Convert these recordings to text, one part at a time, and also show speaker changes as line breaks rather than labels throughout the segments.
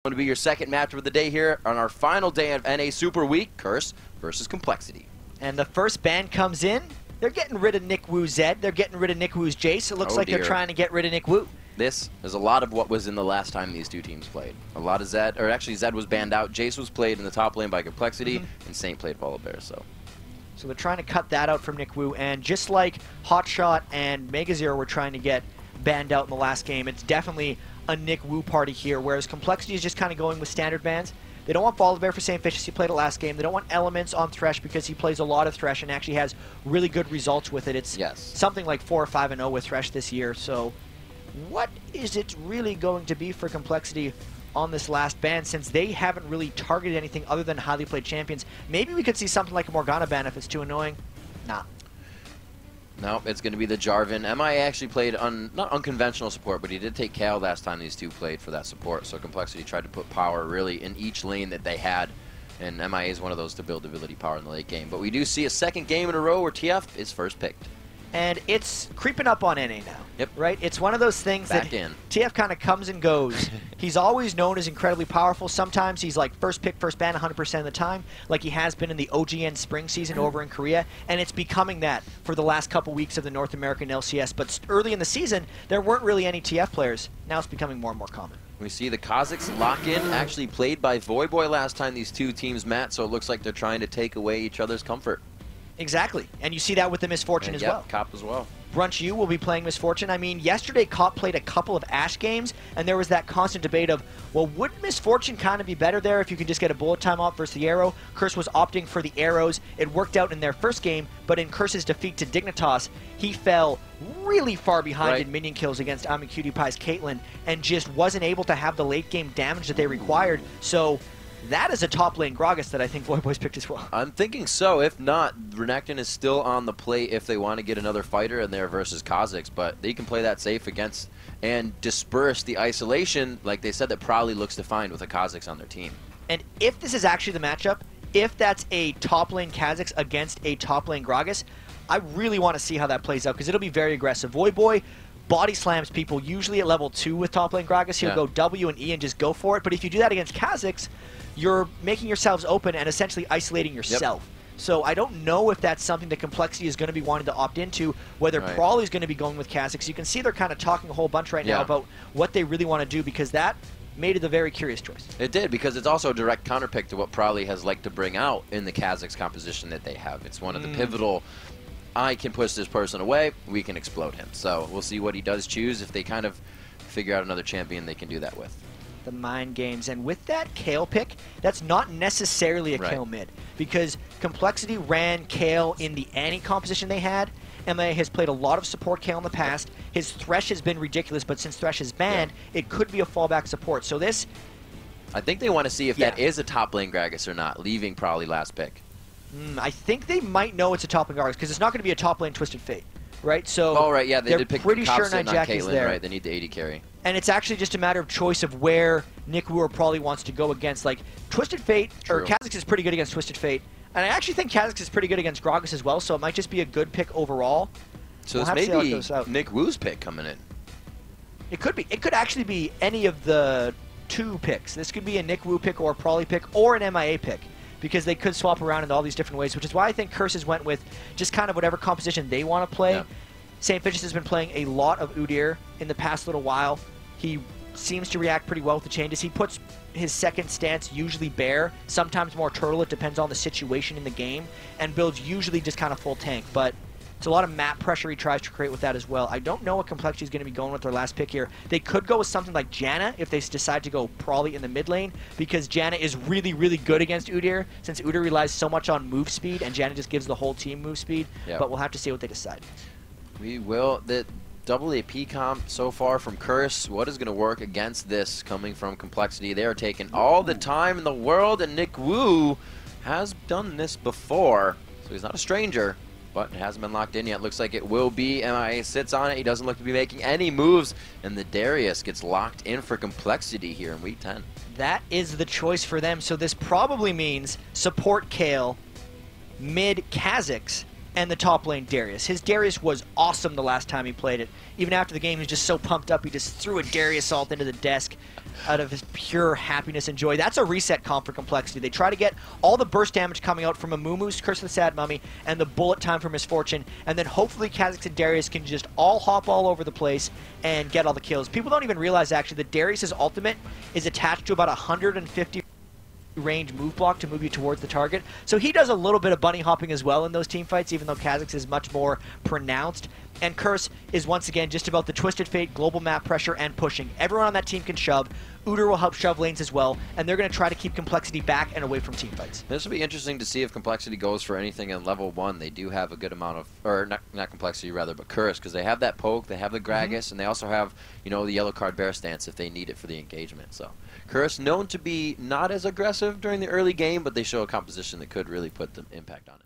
Going to be your second matchup of the day here on our final day of NA Super Week, Curse versus compLexity.
And the first ban comes in. They're getting rid of Nick Wu's Zed. They're getting rid of Nick Wu's Jace. It looks like they're trying to get rid of Nick Wu.
This is a lot of what was in the last time these two teams played. A lot of Zed, or actually Zed was banned out. Jace was played in the top lane by compLexity, and Saint played Polar Bear. So
they're trying to cut that out from Nick Wu. And just like Hotshot and Megazero were trying to get banned out in the last game, it's definitely a Nick Wu party here, whereas compLexity is just kind of going with standard bans. They don't want Polar Bear for Saint Fish as he played it last game. They don't want Elements on Thresh because he plays a lot of Thresh and actually has really good results with it. It's something like 4 or 5-0 with Thresh this year. So what is it really going to be for compLexity on this last ban, since they haven't really targeted anything other than highly played champions? Maybe we could see something like a Morgana ban if it's too annoying. Nah.
No, it's going to be the Jarvan. MIA actually played not unconventional support, but he did take Kale last time these two played for that support. So compLexity tried to put power really in each lane that they had, and MIA is one of those to build ability power in the late game. But we do see a second game in a row where TF is first picked. And
it's creeping up on NA now.
Yep.
Right? It's one of those things that TF kind of comes and goes. He's always known as incredibly powerful. Sometimes he's like first pick, first ban 100% of the time, like he has been in the OGN spring season over in Korea. And it's becoming that for the last couple weeks of the North American LCS. But early in the season, there weren't really any TF players. Now it's becoming more and more common.
We see the Kazakhs lock in, actually played by Voyboy last time these two teams met, so it looks like they're trying to take away each other's comfort.
Exactly, and you see that with the Misfortune as well.
Cop as well.
Brunch U will be playing Misfortune. I mean, yesterday Cop played a couple of Ashe games, and there was that constant debate of, well, would Misfortune kind of be better there if you could just get a bullet time off versus the arrow? Curse was opting for the arrows. It worked out in their first game, but in Curse's defeat to Dignitas, he fell really far behind in minion kills against AmiCutiePie's Caitlyn, and just wasn't able to have the late game damage that they required. So that is a top lane Gragas that I think Voyboy's picked as well.
I'm thinking so. If not, Renekton is still on the plate if they want to get another fighter in there versus Kazakhs, but they can play that safe against and disperse the isolation, like they said, that probably looks defined with the Kazakhs on their team.
And if this is actually the matchup, if that's a top lane Kazakhs against a top lane Gragas, I really want to see how that plays out, because it'll be very aggressive. Voyboy body slams people usually at level 2 with top lane Gragas. He'll go W and E and just go for it. But if you do that against Kazakhs, you're making yourselves open and essentially isolating yourself. So I don't know if that's something that compLexity is going to be wanting to opt into, whether Prawley is going to be going with Kazakhs. You can see they're kind of talking a whole bunch right now about what they really want to do, because that made it a very curious choice.
It did, because it's also a direct counterpick to what Prawley has liked to bring out in the Kazakhs composition that they have. It's one of the pivotal, I can push this person away, we can explode him. So we'll see what he does choose. If they kind of figure out another champion they can do that with.
The mind games, and with that Kale pick, that's not necessarily a Kale mid, because compLexity ran Kale in the Annie composition they had. MIA has played a lot of support Kale in the past. His Thresh has been ridiculous, but since Thresh is banned, it could be a fallback support. So this,
I think they want to see if that is a top lane Gragas or not, leaving probably last pick.
I think they might know it's a top lane Gragas, because it's not going to be a top lane Twisted Fate, right? So
they did pick
pretty sure
on
Nightjack
Caitlyn,
is there.
right? They need the AD carry.
And it's actually just a matter of choice of where Nick Wu probably wants to go against. Like, Twisted Fate, or Kazakhs is pretty good against Twisted Fate. And I actually think Kazakhs is pretty good against Gragas as well, so it might just be a good pick overall.
So this may be Nick Wu's pick coming in.
It could be. It could actually be any of the 2 picks. This could be a Nick Wu pick or a Prawley pick or an MIA pick, because they could swap around in all these different ways, which is why I think Curses went with just kind of whatever composition they want to play. St. Fitch's has been playing a lot of Udyr in the past little while. He seems to react pretty well with the changes. He puts his second stance usually Bear, sometimes more Turtle, it depends on the situation in the game, and builds usually just kind of full tank. But it's a lot of map pressure he tries to create with that as well. I don't know what compLexity is going to be going with their last pick here. They could go with something like Janna if they decide to go Prawley in the mid lane, because Janna is really, really good against Udyr, since Udyr relies so much on move speed, and Janna just gives the whole team move speed. But we'll have to see what they decide.
We will. The double AP comp so far from Curse. What is going to work against this coming from compLexity? They are taking all the time in the world, and Nick Wu has done this before, so he's not a stranger, but it hasn't been locked in yet. Looks like it will be. MIA sits on it. He doesn't look to be making any moves, and the Darius gets locked in for compLexity here in Week 10.
That is the choice for them, so this probably means support Kale, mid Kazakhs, and the top lane Darius. His Darius was awesome the last time he played it. Even after the game, he was just so pumped up, he just threw a Darius ult into the desk out of his pure happiness and joy. That's a reset comp for complexity. They try to get all the burst damage coming out from Amumu's Curse of the Sad Mummy and the bullet time for Misfortune, and then hopefully Kha'Zix and Darius can just all hop all over the place and get all the kills. People don't even realize actually that Darius's ultimate is attached to about 150 range move block to move you towards the target. So he does a little bit of bunny hopping as well in those team fights, even though Kha'Zix is much more pronounced. And Curse is once again just about the Twisted Fate, global map pressure, and pushing. Everyone on that team can shove. Udyr will help shove lanes as well, and they're going to try to keep complexity back and away from team fights.
This will be interesting to see if complexity goes for anything in level 1. They do have a good amount of, or not complexity rather, but Curse, because they have that poke, they have the Gragas, and they also have, you know, the yellow card bear stance if they need it for the engagement. So Curse known to be not as aggressive during the early game, but they show a composition that could really put the impact on it.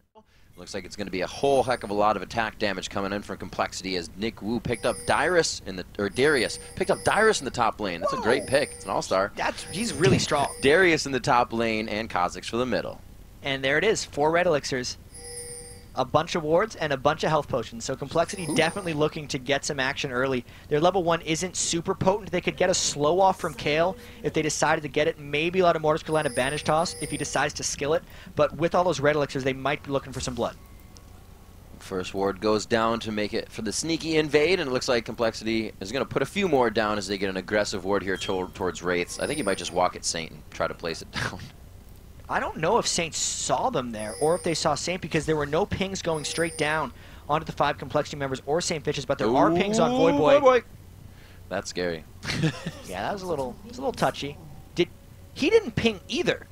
Looks like it's going to be a whole heck of a lot of attack damage coming in from complexity as Nick Wu picked up Darius in the, or Darius picked up Darius in the top lane. That's a great pick. It's an all-star.
He's really strong.
Darius in the top lane and Kha'Zix for the middle.
And there it is, 4 red elixirs, a bunch of wards, and a bunch of health potions. So complexity definitely looking to get some action early. Their level 1 isn't super potent. They could get a slow off from Kale if they decided to get it. Maybe a lot of Mortis could land a Banish Toss if he decides to skill it. But with all those red elixirs, they might be looking for some blood.
First ward goes down to make it for the sneaky invade, and it looks like complexity is going to put a few more down as they get an aggressive ward here towards Wraiths. I think he might just walk at Saint and try to place it down.
I don't know if Saint saw them there or if they saw Saint, because there were no pings going straight down onto the 5 complexity members or Saint Fishes, but there are pings on Voyboy.
That's scary.
Yeah, that was a little touchy. He didn't ping either.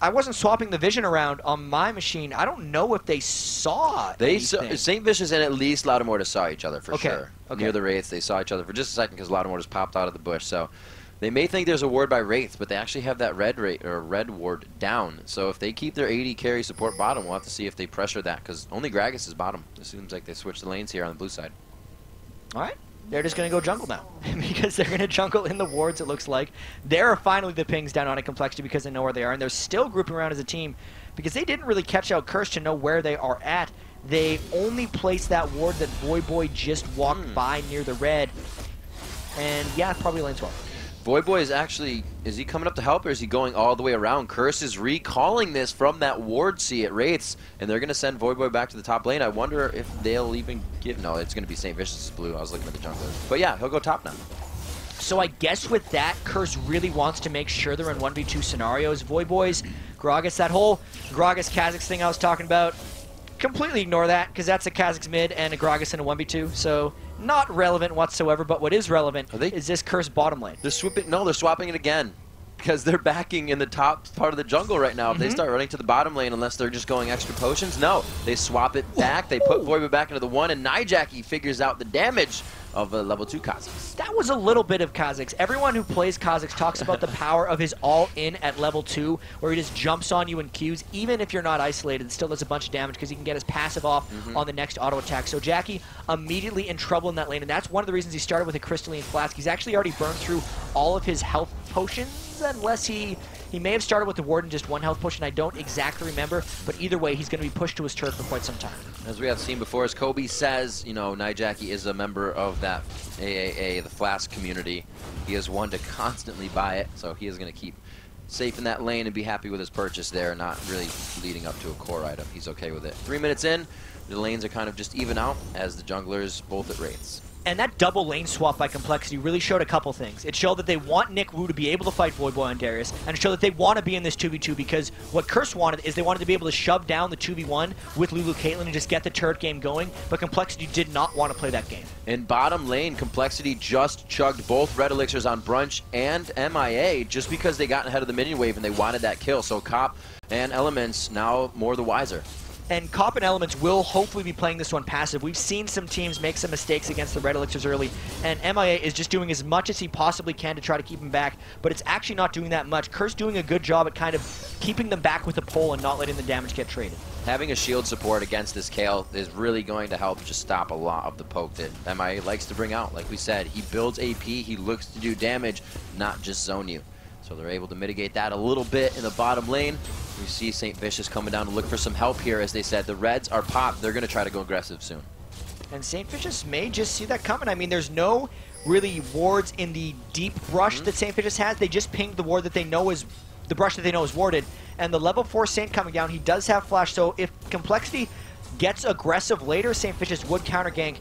I wasn't swapping the vision around on my machine. I don't know if they saw anything.
Saint Vicious and at least Loudamortis saw each other for sure.
Okay.
Near the Wraiths, they saw each other for just a second because Loudamortis popped out of the bush. So they may think there's a ward by Wraiths, but they actually have that red ward down. So if they keep their AD carry support bottom, we'll have to see if they pressure that, because only Gragas is bottom. It seems like they switched the lanes here on the blue side.
All right. They're just going to go jungle now because they're going to jungle in the wards, it looks like. There are finally the pings down on a complexity because they know where they are, and they're still grouping around as a team because they didn't really catch out Curse to know where they are at. They only placed that ward that Voyboy just walked by near the red, and yeah, probably lane 12.
Voyboy is actually, is he coming up to help, or is he going all the way around? Curse is recalling this from that ward C at Wraiths, and they're going to send Voyboy back to the top lane. I wonder if they'll even give... No, it's going to be St. Vicious' blue. I was looking at the junglers. But yeah, he'll go top now.
So I guess with that, Curse really wants to make sure they're in 1v2 scenarios. Voyboys, Gragas, that whole Gragas Kha'Zix thing I was talking about, completely ignore that, because that's a Kha'Zix mid and a Gragas in a 1v2, so not relevant whatsoever. But what is relevant is this Curse bottom lane.
They're swooping. No, they're swapping it again, because they're backing in the top part of the jungle right now. If they start running to the bottom lane, unless they're just going extra potions, no. They swap it back, they put Voyboy back into the 1, and Nijaki figures out the damage of a level 2 Kha'Zix.
That was a little bit of Kha'Zix. Everyone who plays Kha'Zix talks about the power of his all-in at level 2, where he just jumps on you in Qs. Even if you're not isolated, it still does a bunch of damage because he can get his passive off on the next auto attack. So Jackie immediately in trouble in that lane, and that's one of the reasons he started with a Crystalline Flask. He's actually already burned through all of his health potions, unless he may have started with the ward and just 1 health potion. I don't exactly remember, but either way, he's going to be pushed to his turret for quite some time.
As we have seen before, as Kobe says, you know, Nijaki is a member of that AAA, the Flask community. He is one to constantly buy it, so he is going to keep safe in that lane and be happy with his purchase there, not really leading up to a core item. He's okay with it. 3 minutes in, the lanes are kind of just even out as the junglers both at Wraiths.
And that double lane swap by complexity really showed a couple things. It showed that they want Nick Wu to be able to fight Voyboy and Darius, and it showed that they want to be in this 2v2, because what Curse wanted is they wanted to be able to shove down the 2v1 with Lulu Caitlyn and just get the turret game going, but complexity did not want to play that game.
In bottom lane, complexity just chugged both red elixirs on Brunch and MIA just because they got ahead of the minion wave and they wanted that kill. So Cop and Elements now more the wiser.
And Cop and Elements will hopefully be playing this one passive. We've seen some teams make some mistakes against the red elixirs early, and MIA is just doing as much as he possibly can to try to keep him back, but it's actually not doing that much. Curse doing a good job at kind of keeping them back with the pole and not letting the damage get traded.
Having a shield support against this Kale is really going to help just stop a lot of the poke that MIA likes to bring out. Like we said, he builds AP, he looks to do damage, not just zone you. So they're able to mitigate that a little bit in the bottom lane. We see St. Vicious coming down to look for some help here. As they said, the Reds are popped. They're going to try to go aggressive soon.
And St. Vicious may just see that coming. I mean, there's no really wards in the deep brush that St. Vicious has. They just pinged the ward that they know is the brush that they know is warded. And the level 4 Saint coming down, he does have flash. So if compLexity gets aggressive later, St. Vicious would counter gank.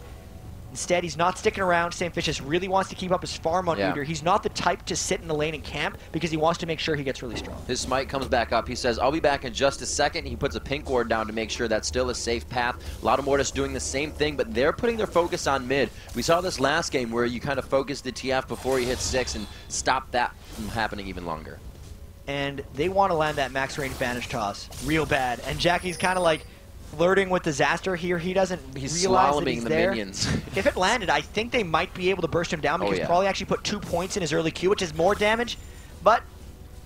Instead, he's not sticking around. St. Vicious really wants to keep up his farm on Udyr. He's not the type to sit in the lane and camp because he wants to make sure he gets really strong.
His smite comes back up. He says, I'll be back in just a second. He puts a pink ward down to make sure that's still a safe path. Loudamortis doing the same thing, but they're putting their focus on mid. We saw this last game where you kind of focused the TF before he hit 6 and stopped that from happening even longer.
And they want to land that max range Vanish Toss real bad. And Jackie's kind of like flirting with disaster here. He doesn't realize that he's there.
Minions.
If it landed, I think they might be able to burst him down because probably actually put 2 points in his early Q, which is more damage. But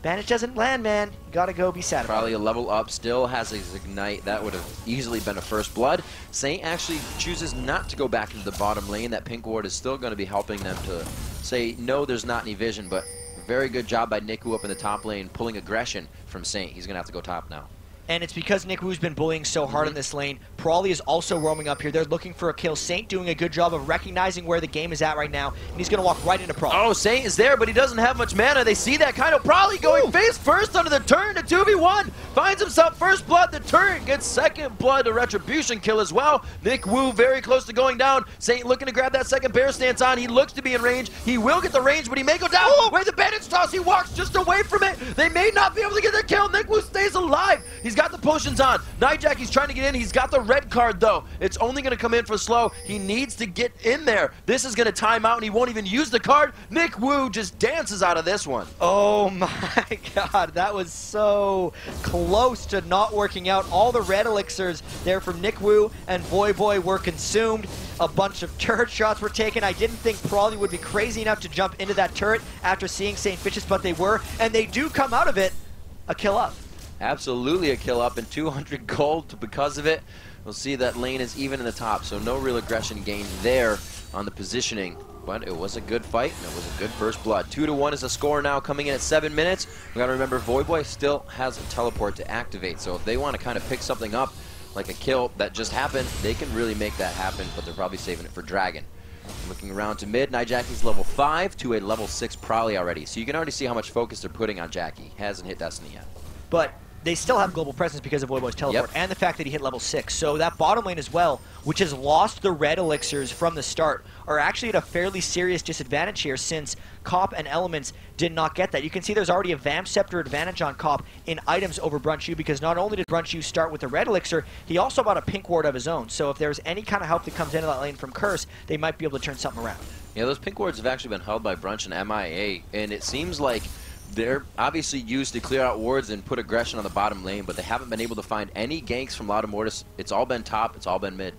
Vanish doesn't land, man. You gotta go be sad about it.
Probably a level up. Still has his Ignite. That would have easily been a first blood. Saint actually chooses not to go back into the bottom lane. That pink ward is still going to be helping them to say, no, there's not any vision, but very good job by Niku up in the top lane, pulling aggression from Saint. He's going to have to go top now.
And it's because Nick Wu's been bullying so hard in this lane. Prawley is also roaming up here. They're looking for a kill. Saint doing a good job of recognizing where the game is at right now, and he's going to walk right into Prawley.
Oh, Saint is there, but he doesn't have much mana. They see that kind of Prawley going face first under the turn to 2v1. Finds himself first blood. The turret gets second blood, a retribution kill as well. Nick Wu very close to going down. Saint looking to grab that second bear stance on. He looks to be in range. He will get the range, but he may go down. Wait, the bandage toss. He walks just away from it. They may not be able to get the kill. Nick Wu stays alive. He's got the potions on. Nightjack, he's trying to get in. He's got the red card, though. It's only going to come in for slow. He needs to get in there. This is going to time out, and he won't even use the card. Nick Wu just dances out of this one.
Oh, my God. That was so close to not working out. All the red elixirs there from Nick Wu and Boy were consumed. A bunch of turret shots were taken. I didn't think Prawley would be crazy enough to jump into that turret after seeing St. Vicious, but they were, and they do come out of it a kill up.
Absolutely a kill up and 200 gold because of it. We'll see that lane is even in the top, so no real aggression gained there on the positioning. But it was a good fight, and it was a good first blood. 2-1 is the score now coming in at 7 minutes. We gotta remember, Voyboy still has a teleport to activate, so if they want to kind of pick something up, like a kill that just happened, they can really make that happen, but they're probably saving it for Dragon. Looking around to mid, Nightjackie's level 5 to a level 6 Prawley already, so you can already see how much focus they're putting on Jackie. Hasn't hit Destiny yet.
But they still have global presence because of Voyboy's teleport and the fact that he hit level 6. So that bottom lane as well, which has lost the red elixirs from the start, are actually at a fairly serious disadvantage here since Cop and Elements did not get that. You can see there's already a Vamp Scepter advantage on Cop in items over Brunchu because not only did Brunchu start with the red elixir, he also bought a pink ward of his own. So if there's any kind of help that comes into that lane from Curse, they might be able to turn something around.
Yeah, those pink wards have actually been held by Brunch and MIA, and it seems like they're obviously used to clear out wards and put aggression on the bottom lane, but they haven't been able to find any ganks from Loudamortis. It's all been top, it's all been mid.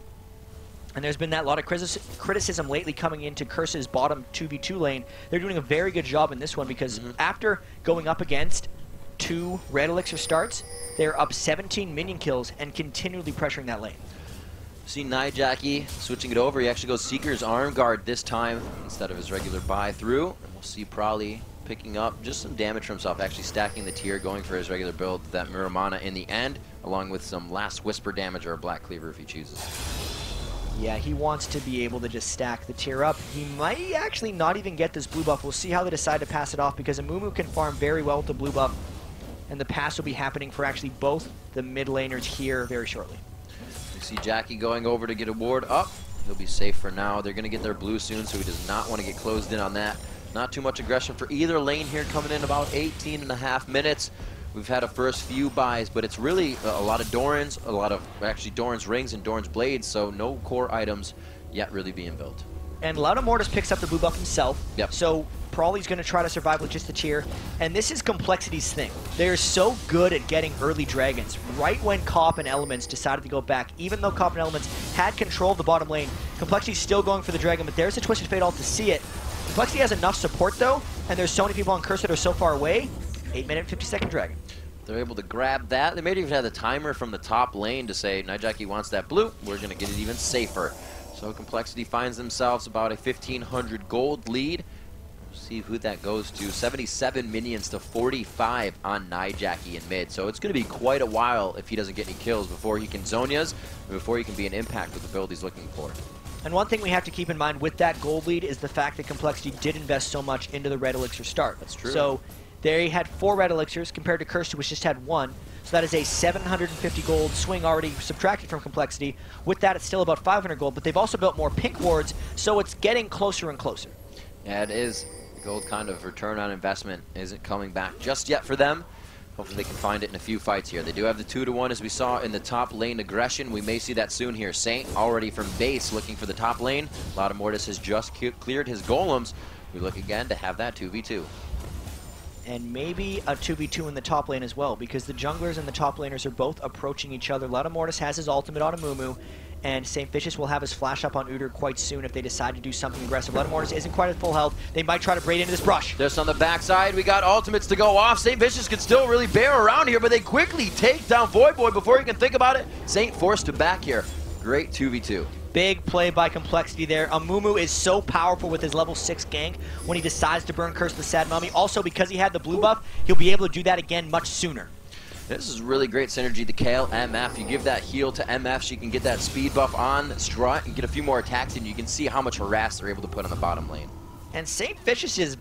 And there's been that lot of criticism lately coming into Curse's bottom 2v2 lane. They're doing a very good job in this one because after going up against 2 red elixir starts, they're up 17 minion kills and continually pressuring that lane.
See Nightjackie switching it over. He actually goes Seeker's Arm Guard this time instead of his regular buy through. And we'll see Prawley picking up just some damage for himself, actually stacking the tier, going for his regular build, that Mirror Mana in the end, along with some Last Whisper damage or a Black Cleaver if he chooses.
Yeah, he wants to be able to just stack the tier up. He might actually not even get this blue buff. We'll see how they decide to pass it off because Amumu can farm very well with the blue buff, and the pass will be happening for actually both the mid laners here very shortly.
You see Jackie going over to get a ward up. He'll be safe for now. They're going to get their blue soon, so he does not want to get closed in on that. Not too much aggression for either lane here, coming in about 18.5 minutes. We've had a first few buys, but it's really a lot of Doran's, a lot of actually Doran's rings and Doran's blades, so no core items yet really being built.
And Loudamortis picks up the blue buff himself, so Prawley's going to try to survive with just the tier, and this is compLexity's thing. They're so good at getting early dragons. Right when Cop and Elements decided to go back, even though Cop and Elements had control of the bottom lane, compLexity's still going for the dragon, but there's a Twisted Fate ult to see it. compLexity has enough support though, and there's so many people on Curse that are so far away. 8-minute, 50-second dragon.
They're able to grab that. They may even have the timer from the top lane to say, Nightjackie wants that blue, we're going to get it even safer. So compLexity finds themselves about a 1,500 gold lead. See who that goes to. 77 minions to 45 on Nijaki in mid. So it's going to be quite a while if he doesn't get any kills before he can Zonias and before he can be an impact with the build he's looking for.
And one thing we have to keep in mind with that gold lead is the fact that compLexity did invest so much into the red elixir start.
That's true.
So they had 4 red elixirs compared to Curse, which just had 1. So that is a 750 gold swing already subtracted from compLexity. With that, it's still about 500 gold, but they've also built more pink wards, so it's getting closer and closer.
Yeah, it is. The gold kind of return on investment isn't coming back just yet for them. Hopefully they can find it in a few fights here. They do have the 2-to-1 as we saw in the top lane aggression. We may see that soon here. Saint already from base looking for the top lane. Mortis has just cleared his golems. We look again to have that 2v2.
And maybe a 2v2 in the top lane as well, because the junglers and the top laners are both approaching each other. Mortis has his ultimate on Amumu, and St. Vicious will have his flash up on Udyr quite soon if they decide to do something aggressive. Mortis isn't quite at full health. They might try to braid into this brush.
Just on the backside, we got ultimates to go off. St. Vicious could still really bear around here, but they quickly take down Voyboy before he can think about it. Saint forced to back here. Great 2v2.
Big play by compLexity there. Amumu is so powerful with his level 6 gank when he decides to burn Curse the Sad Mummy. Also, because he had the blue buff, he'll be able to do that again much sooner.
This is really great synergy to Kale, MF. You give that heal to MF, she can get that speed buff on Strut and get a few more attacks, and you can see how much harass they're able to put on the bottom lane.
And St. Vicious's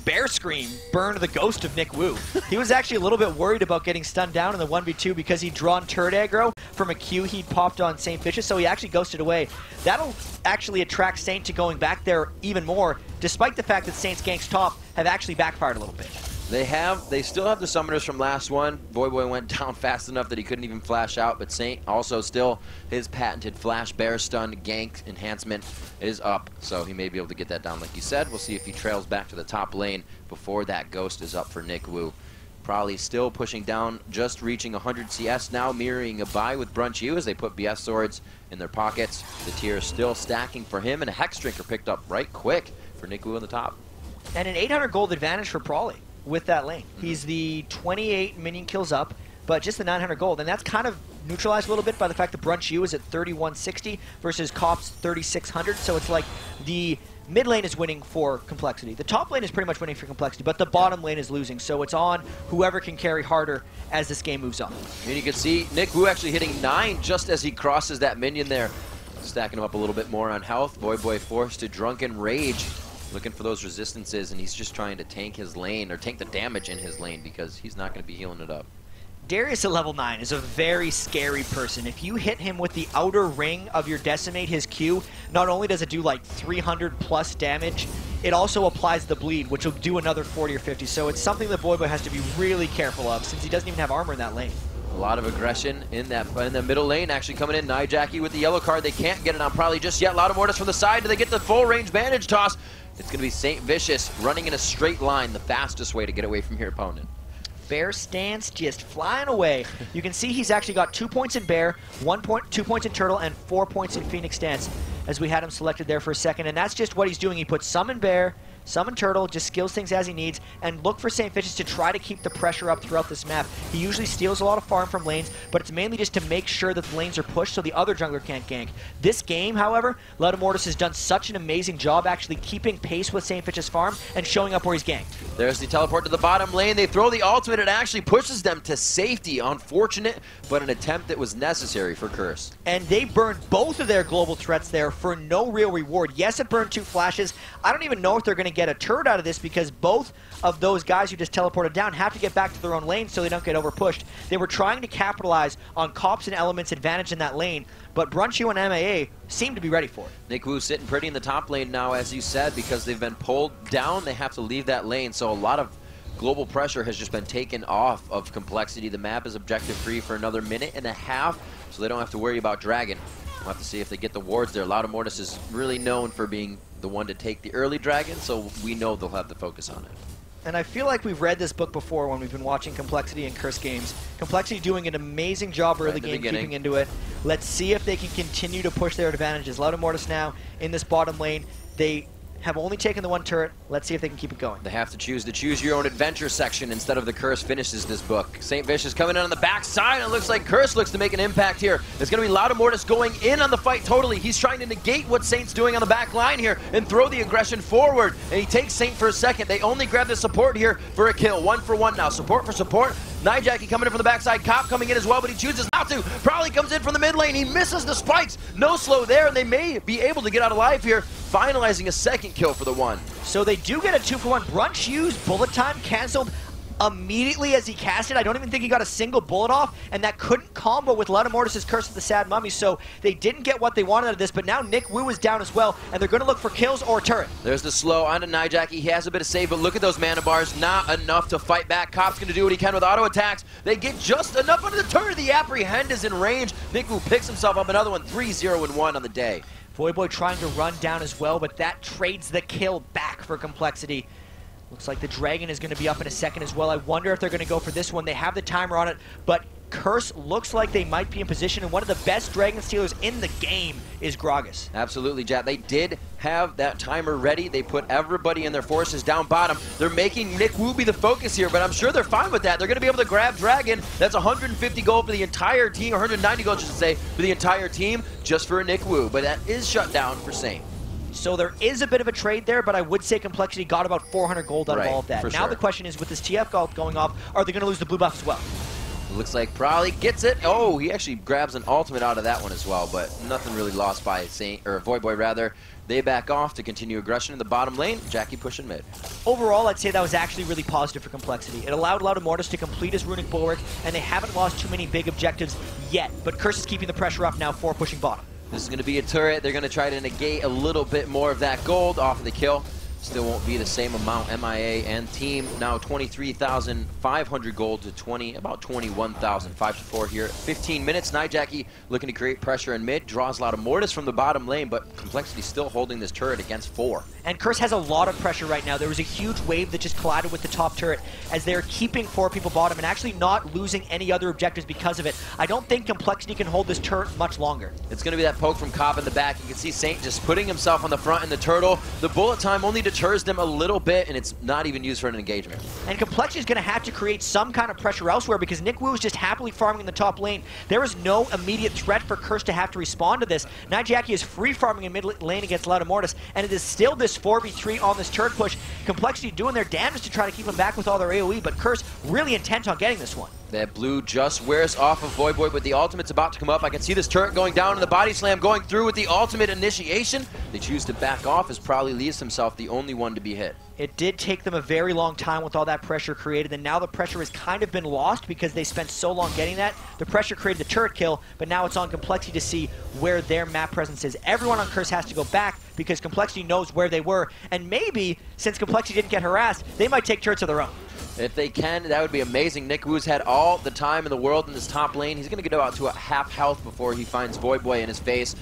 Bear Scream burned the ghost of Nick Wu. He was actually a little bit worried about getting stunned down in the 1v2 because he'd drawn turret aggro from a Q he'd popped on St. Vicious, so he actually ghosted away. That'll actually attract Saint to going back there even more, despite the fact that Saint's ganks top have actually backfired a little bit.
They still have the summoners from last one. Voyboy went down fast enough that he couldn't even flash out, but Saint also still, his patented flash bear stun gank enhancement is up, so he may be able to get that down like you said. We'll see if he trails back to the top lane before that ghost is up for Nick Wu. Probably still pushing down, just reaching 100 CS now, mirroring a buy with Brunch U as they put BS swords in their pockets. The tier is still stacking for him, and a Hex Drinker picked up right quick for Nick Wu on the top.
And an 800 gold advantage for Prawley with that lane. He's the 28 minion kills up, but just the 900 gold, and that's kind of neutralized a little bit by the fact that Brunch U is at 3160 versus Cop's 3600, so it's like the mid lane is winning for compLexity. The top lane is pretty much winning for compLexity, but the bottom lane is losing, so it's on whoever can carry harder as this game moves on.
And you can see Nick Wu actually hitting 9 just as he crosses that minion there, stacking him up a little bit more on health. Voyboy forced to Drunken Rage, looking for those resistances, and he's just trying to tank his lane, or tank the damage in his lane, because he's not going to be healing it up.
Darius at level 9 is a very scary person. If you hit him with the outer ring of your Decimate, his Q, not only does it do like 300 plus damage, it also applies the bleed, which will do another 40 or 50. So it's something that Voyboy has to be really careful of, since he doesn't even have armor in that lane.
A lot of aggression in the middle lane, actually coming in. Nijaki with the yellow card. They can't get it on probably just yet. Mortis from the side. Do they get the full range bandage toss? It's going to be St. Vicious running in a straight line, the fastest way to get away from your opponent.
Bear stance just flying away. You can see he's actually got 2 points in Bear, 2 points in Turtle, and 4 points in Phoenix stance, as we had him selected there for a second. And that's just what he's doing. He puts some in Bear, some in Turtle, just skills things as he needs, and look for St. Vicious to try to keep the pressure up throughout this map. He usually steals a lot of farm from lanes, but it's mainly just to make sure that the lanes are pushed so the other jungler can't gank. This game, however, Mortis has done such an amazing job actually keeping pace with St. Vicious' farm and showing up where he's ganked.
There's the teleport to the bottom lane. They throw the ultimate. It actually pushes them to safety. Unfortunate, but an attempt that was necessary for Curse.
And they burned both of their global threats there for no real reward. Yes, it burned 2 flashes. I don't even know if they're going to get a turret out of this, because both of those guys who just teleported down have to get back to their own lane so they don't get overpushed. They were trying to capitalize on Cops and Element's advantage in that lane, but Brunch U and MAA seem to be ready for it.
Nick Wu sitting pretty in the top lane now, as you said, because they've been pulled down. They have to leave that lane, so a lot of global pressure has just been taken off of compLexity. The map is objective free for another minute and a half, so they don't have to worry about Dragon. We'll have to see if they get the wards there. Mortis is really known for being the one to take the early Dragon, so we know they'll have the focus on it.
And I feel like we've read this book before when we've been watching compLexity and Curse games. compLexity doing an amazing job early game, keeping into it. Let's see if they can continue to push their advantages. Mortis now in this bottom lane. They have only taken the one turret. Let's see if they can keep it going.
They have to choose the choose your own adventure section instead of the Curse finishes this book. St. Vicious coming in on the backside, and it looks like Curse looks to make an impact here. It's going to be Loud Mortis going in on the fight totally. He's trying to negate what Saint's doing on the back line here and throw the aggression forward. And he takes Saint for a second. They only grab the support here for a kill. 1 for 1 now. Support for support. Nijaki coming in from the backside. Cop coming in as well, but he chooses not to. Probably comes in from the mid lane. He misses the spikes. No slow there, and they may be able to get out alive here, finalizing a second kill for the one.
So they do get a 2 for 1. Brunch used bullet time, canceled immediately as he cast it. I don't even think he got a single bullet off, and that couldn't combo with Loud Mortis' Curse of the Sad Mummy, so they didn't get what they wanted out of this, but now Nick Wu is down as well, and they're going to look for kills or turret.
There's the slow onto Nijaki. He has a bit of save, but look at those mana bars. Not enough to fight back. Cop's going to do what he can with auto attacks. They get just enough under the turret. The apprehend is in range. Nick Wu picks himself up another one. 3-0-1 on the day. Voyboy
trying to run down as well, but that trades the kill back for compLexity. Looks like the Dragon is going to be up in a second as well. I wonder if they're going to go for this one. They have the timer on it, but Curse looks like they might be in position, and one of the best Dragon stealers in the game is Gragas.
Absolutely, Jat. They did have that timer ready. They put everybody in their forces down bottom. They're making Nick Wu be the focus here, but I'm sure they're fine with that. They're going to be able to grab Dragon. That's 150 gold for the entire team, or 190 gold, I should say, for the entire team, just for Nick Wu. But that is shut down for Saint.
So there is a bit of a trade there, but I would say compLexity got about 400 gold out of all of that. Now
sure.
The question is, with this TF gold going off, are they going to lose the blue buff as well?
It looks like Probably gets it. Oh, he actually grabs an ultimate out of that one as well, but nothing really lost by Saint, or Voyboy rather. They back off to continue aggression in the bottom lane. Jackie pushing mid.
Overall, I'd say that was actually really positive for compLexity. It allowed Loud Mortis to complete his Runic Bulwark, and they haven't lost too many big objectives yet, but Curse is keeping the pressure up now for pushing bottom.
This is going to be a turret. They're going to try to negate a little bit more of that gold off of the kill. Still won't be the same amount. MIA and team now 23,500 gold to about 21,000. 5-4 here. 15 minutes. Nijaki looking to create pressure in mid. Draws a lot of Mortis from the bottom lane, but compLexity still holding this turret against 4.
And Curse has a lot of pressure right now. There was a huge wave that just collided with the top turret as they're keeping 4 people bottom and actually not losing any other objectives because of it. I don't think compLexity can hold this turret much longer.
It's going to be that poke from Cobb in the back. You can see Saint just putting himself on the front in the turtle. The bullet time only deters them a little bit, and it's not even used for an engagement.
And compLexity is going to have to create some kind of pressure elsewhere because Nick Wu is just happily farming in the top lane. There is no immediate threat for Curse to have to respond to this. Nijaki is free farming in mid lane against Loud Mortis, and it is still this 4v3 on this turret push. compLexity doing their damage to try to keep him back with all their AoE, but Curse really intent on getting this one.
That blue just wears off of Voyboy, but the ultimate's about to come up. I can see this turret going down and the body slam going through with the ultimate initiation. They choose to back off as Probably leaves himself the only one to be hit.
It did take them a very long time with all that pressure created, and now the pressure has kind of been lost because they spent so long getting that. The pressure created the turret kill, but now it's on compLexity to see where their map presence is. Everyone on Curse has to go back because compLexity knows where they were, and maybe, since compLexity didn't get harassed, they might take turrets of their own.
If they can, that would be amazing. Nick Wu's had all the time in the world in this top lane. He's going to get about to a half health before he finds Voyboy in his face.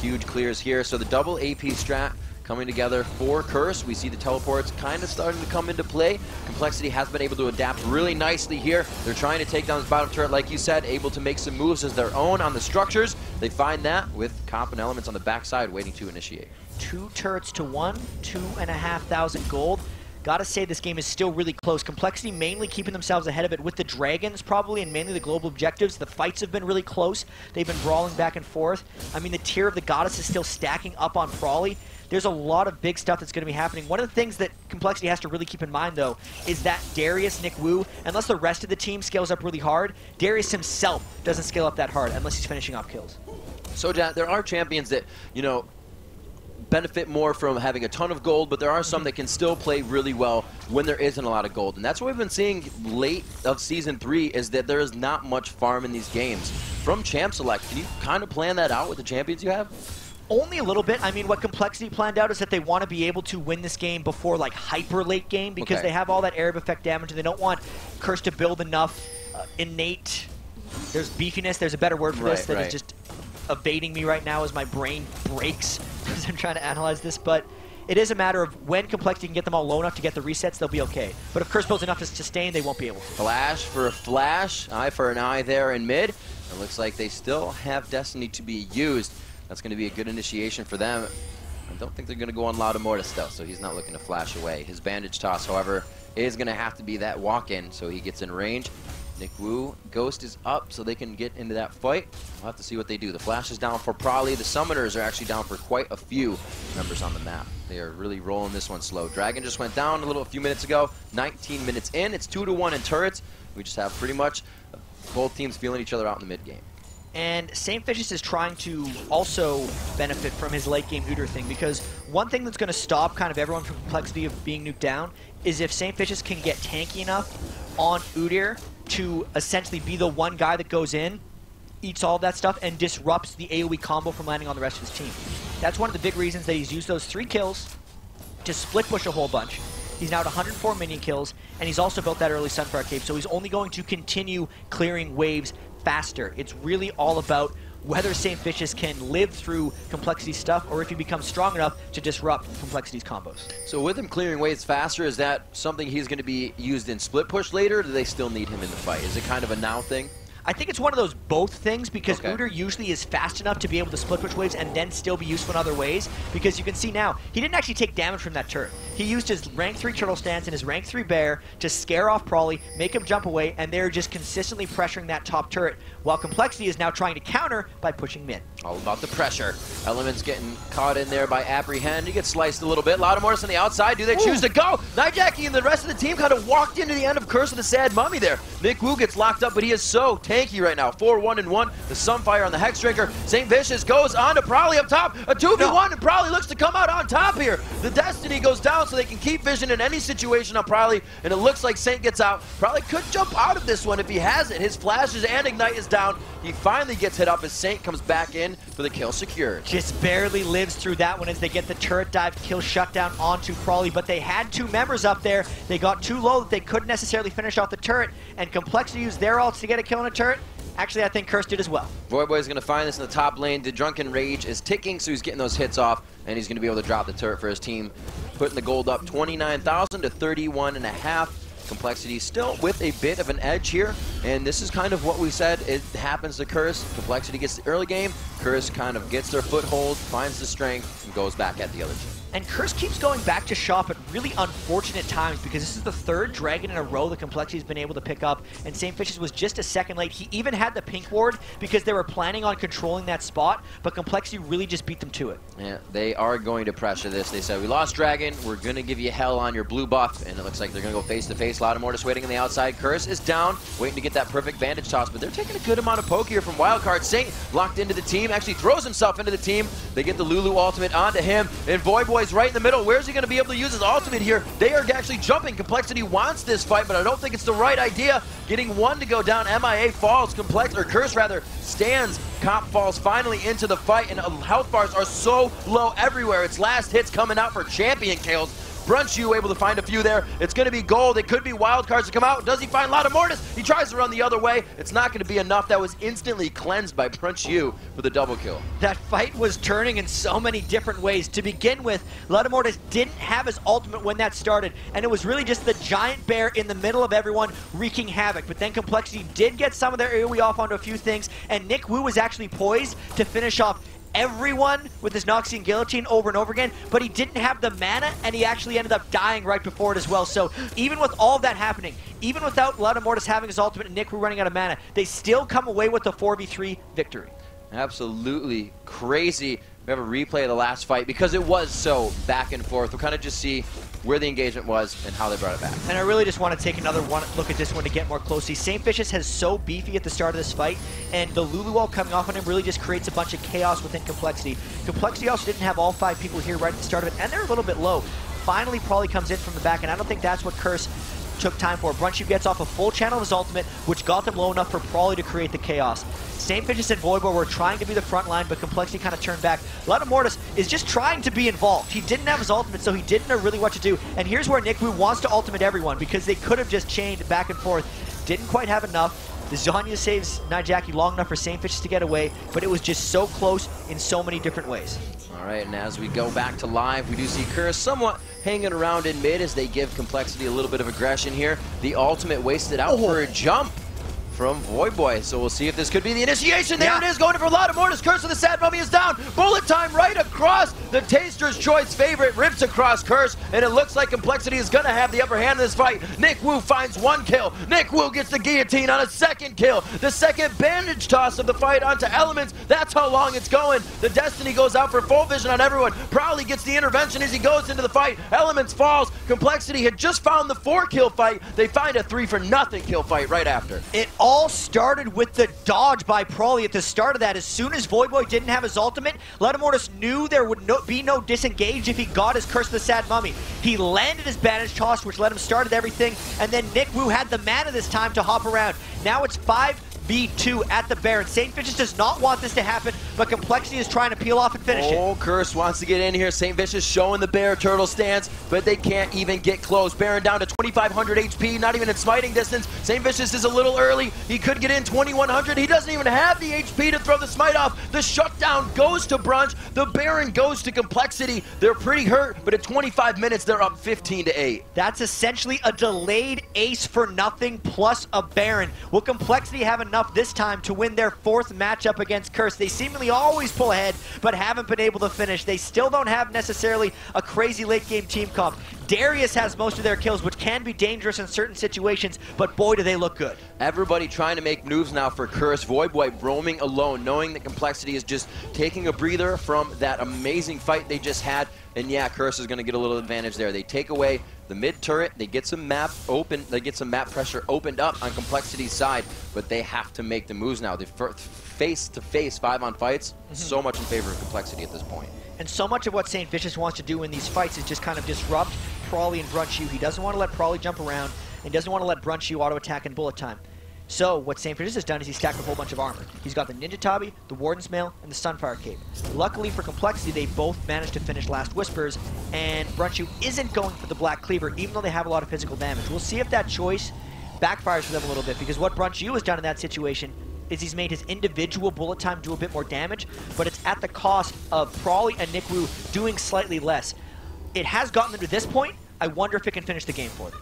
Huge clears here. So the double AP strat coming together for Curse. We see the teleports kind of starting to come into play. compLexity has been able to adapt really nicely here. They're trying to take down this bottom turret, like you said, able to make some moves as their own on the structures. They find that with Comp and Elements on the backside waiting to initiate.
2 turrets to 1, 2,500 gold. Gotta say this game is still really close. compLexity mainly keeping themselves ahead of it with the Dragons probably, and mainly the global objectives. The fights have been really close. They've been brawling back and forth. I mean, the tier of the Goddess is still stacking up on Prawley. There's a lot of big stuff that's going to be happening. One of the things that compLexity has to really keep in mind, though, is that Darius, Nick Wu, unless the rest of the team scales up really hard, Darius himself doesn't scale up that hard unless he's finishing off kills.
So, Jack, there are champions that, you know, benefit more from having a ton of gold, but there are some that can still play really well when there isn't a lot of gold. And that's what we've been seeing late of Season 3, is that there is not much farm in these games. From Champ Select, can you kind of plan that out with the champions you have?
Only a little bit. I mean, what compLexity planned out is that they want to be able to win this game before, like, hyper late game, because they have all that Arab effect damage, and they don't want Curse to build enough innate... There's beefiness, there's a better word for this, that is just evading me right now as my brain breaks as I'm trying to analyze this, but it is a matter of when compLexity can get them all low enough to get the resets, they'll be okay. But if Curse builds enough to sustain, they won't be able to.
Flash for a flash, eye for an eye there in mid. It looks like they still have Destiny to be used. That's going to be a good initiation for them. don't think they're going to go on Loud Mortis though, so he's not looking to flash away. His bandage toss, however, is going to have to be that walk-in, so he gets in range. Nick Wu, Ghost is up so they can get into that fight. We'll have to see what they do. The flash is down for Prolly. The summoners are actually down for quite a few members on the map. They are really rolling this one slow. Dragon just went down a few minutes ago. 19 minutes in. It's 2-1 in turrets. We just have pretty much both teams feeling each other out in the mid game.
And St. Vicious is trying to also benefit from his late game Udyr thing, because one thing that's going to stop kind of everyone from complexity of being nuked down is if St. Vicious can get tanky enough on Udyr to essentially be the one guy that goes in, eats all of that stuff, and disrupts the AoE combo from landing on the rest of his team. That's one of the big reasons that he's used those 3 kills to split push a whole bunch. He's now at 104 minion kills, and he's also built that early Sunfire Cave, so he's only going to continue clearing waves faster. It's really all about whether St. Vicious can live through complexity stuff or if he becomes strong enough to disrupt complexity's combos.
So with him clearing waves faster, is that something he's going to be used in split push later, or do they still need him in the fight? Is it kind of a now thing?
I think it's one of those both things, because Udyr usually is fast enough to be able to split push waves and then still be useful in other ways, because you can see now, he didn't actually take damage from that turret. He used his rank 3 turtle stance and his rank 3 bear to scare off Prolly, make him jump away, and they're just consistently pressuring that top turret, while Complexity is now trying to counter by pushing mid.
All about the pressure. Elements getting caught in there by Apprehend. He gets sliced a little bit. Loud Mortis on the outside. Do they choose to go? Nightjackie and the rest of the team kind of walked into the end of Curse of the Sad Mummy there. Nick Wu gets locked up, but he is so tanky right now. 4-1-1. The Sunfire on the Hex Drinker. St. Vicious goes on to Prolly up top. A 2v1, and Prolly looks to come out on top here. The Destiny goes down so they can keep vision in any situation on Prolly, and it looks like Saint gets out. Prolly could jump out of this one if he has it. His flashes and Ignite is down. He finally gets hit up as Saint comes back in for the kill secured.
Just barely lives through that one as they get the turret dive kill shutdown onto Prolly, but they had 2 members up there. They got too low that they couldn't necessarily finish off the turret, and Complexity used their ults to get a kill on a turret. Actually, I think Curse did as well. Voidboy's
going to find this in the top lane. The Drunken Rage is ticking, so he's getting those hits off, and he's going to be able to drop the turret for his team, putting the gold up 29,000 to 31.5. Complexity still with a bit of an edge here, and this is kind of what we said it happens to Curse. Complexity gets the early game, Curse kind of gets their foothold, finds the strength, and goes back at the other team.
And Curse keeps going back to shop at really unfortunate times, because this is the 3rd Dragon in a row that Complexity's been able to pick up, and St. Vicious was just a second late. He even had the pink ward because they were planning on controlling that spot, but Complexity really just beat them to it.
Yeah, they are going to pressure this. They said, we lost Dragon, we're going to give you hell on your blue buff, and it looks like they're going to go face-to-face. Loud Mortis waiting on the outside. Curse is down, waiting to get that perfect bandage toss, but they're taking a good amount of poke here from Wildcard. Saint locked into the team, actually throws himself into the team. They get the Lulu ultimate onto him, and Voidboy's right in the middle. Where's he going to be able to use his ultimate here? They are actually jumping. Complexity wants this fight, but I don't think it's the right idea. Getting one to go down. MIA falls. Curse rather stands. Comp falls finally into the fight, and health bars are so low everywhere. It's last hits coming out for champion kills. Brunchu able to find a few there. It's going to be gold. It could be wild cards to come out. Does he find Loud Mortis? He tries to run the other way. It's not going to be enough. That was instantly cleansed by Brunchu for the double kill.
That fight was turning in so many different ways. To begin with, Loud Mortis didn't have his ultimate when that started, and it was really just the giant bear in the middle of everyone wreaking havoc. But then Complexity did get some of their AoE off onto a few things, and Nick Wu was actually poised to finish off everyone with his Noxian Guillotine over and over again, but he didn't have the mana, and he actually ended up dying right before it as well. So even with all of that happening, even without Loud Mortis having his ultimate and Nick Wu running out of mana, they still come away with the 4v3 victory.
Absolutely crazy. We have a replay of the last fight because it was so back and forth. We'll kind of just see where the engagement was and how they brought it back.
And I really just want to take another look at this one to get more closely. St. Vicious has so beefy at the start of this fight, and the Lulu wall coming off on him really just creates a bunch of chaos within Complexity. Complexity also didn't have all 5 people here right at the start of it, and they're a little bit low. Finally, Prolly comes in from the back, and I don't think that's what Curse took time for. Brunchu gets off a full channel of his ultimate, which got them low enough for Prolly to create the chaos. St. Vicious and Voidboy were trying to be the front line, but Complexity kind of turned back. Loud Mortis is just trying to be involved. He didn't have his ultimate, so he didn't know really what to do. And here's where Nick Wu wants to ultimate everyone, because they could have just chained back and forth. Didn't quite have enough. The Zanya saves Nightjackie long enough for St. Vicious to get away, but it was just so close in so many different ways.
All right, and as we go back to live, we do see Curse somewhat hanging around in mid as they give Complexity a little bit of aggression here. The ultimate wasted out for a jump from Voidboy. So we'll see if this could be the initiation. There it is, going for Laudamortis. Curse of the Sad Mummy is down. Bullet time right across. The Taster's Choice favorite rips across Curse, and it looks like compLexity is going to have the upper hand in this fight. Nick Wu finds 1 kill. Nick Wu gets the guillotine on a 2nd kill. The second bandage toss of the fight onto Elements. That's how long it's going. The Destiny goes out for full vision on everyone. Prowly gets the intervention as he goes into the fight. Elements falls. compLexity had just found the 4-kill fight. They find a 3-for-0 kill fight right after.
It all started with the dodge by Prowly at the start of that. As soon as Voidboy didn't have his ultimate, Laudamortis knew there would be no disengage if he got his Curse of the Sad Mummy. He landed his bandage toss, which let him start everything, and then Nick Wu had the mana this time to hop around. Now it's 5v2 at the Baron. St. Vicious does not want this to happen, but compLexity is trying to peel off and finish it.
Oh, Curse wants to get in here. St. Vicious showing the bear turtle stance, but they can't even get close. Baron down to 2,500 HP, not even in smiting distance. St. Vicious is a little early. He could get in 2,100. He doesn't even have the HP to throw the smite off. The shutdown goes to Brunch. The Baron goes to compLexity. They're pretty hurt, but at 25 minutes, they're up 15-8.
That's essentially a delayed ace for nothing plus a Baron. Will compLexity have enough this time to win their 4th matchup against Curse? They seemingly always pull ahead, but haven't been able to finish. They still don't have necessarily a crazy late game team comp. Darius has most of their kills, which can be dangerous in certain situations, but boy, do they look good.
Everybody trying to make moves now for Curse. Voidboy roaming alone, knowing that compLexity is just taking a breather from that amazing fight they just had. And yeah, Curse is going to get a little advantage there. They take away the mid turret, they get some map open, they get some map pressure opened up on compLexity's side, but they have to make the moves now. They face-to-face 5-on fights, so much in favor of compLexity at this point.
And so much of what St. Vicious wants to do in these fights is just kind of disrupt Prowly and Brunch. He doesn't want to let Prowly jump around, and doesn't want to let Brunch auto attack in bullet time. So what St. Vicious has done is he's stacked a whole bunch of armor. He's got the Ninja Tabi, the Warden's Mail, and the Sunfire Cape. Luckily for compLexity, they both managed to finish Last Whispers, and Brunch isn't going for the Black Cleaver, even though they have a lot of physical damage. We'll see if that choice backfires for them a little bit, because what Brunch has done in that situation is he's made his individual bullet time do a bit more damage, but it's at the cost of Prowly and Nick Wu doing slightly less. It has gotten them to this point. I wonder if it can finish the game for them.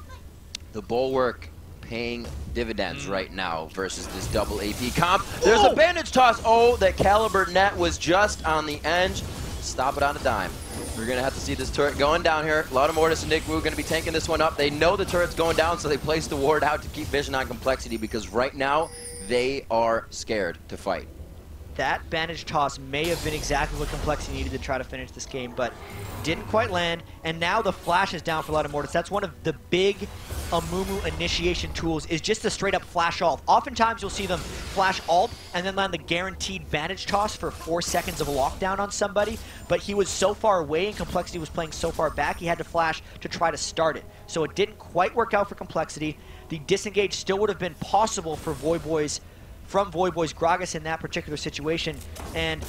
The Bulwark paying dividends right now versus this double AP comp. There's a bandage toss. Oh, that Caliber net was just on the edge. Stop it on a dime. We're going to have to see this turret going down here. Laudamortis and Nick Wu are going to be tanking this one up. They know the turret's going down, so they place the ward out to keep vision on compLexity, because right now they are scared to fight.
That bandage toss may have been exactly what compLexity needed to try to finish this game, but didn't quite land, and now the flash is down for Laudamortis. That's one of the big Amumu initiation tools, is just a straight up flash ult. Oftentimes you'll see them flash ult and then land the guaranteed bandage toss for 4 seconds of lockdown on somebody, but he was so far away and compLexity was playing so far back, he had to flash to try to start it. So it didn't quite work out for compLexity. The disengage still would have been possible for Voidboy's Gragas in that particular situation, and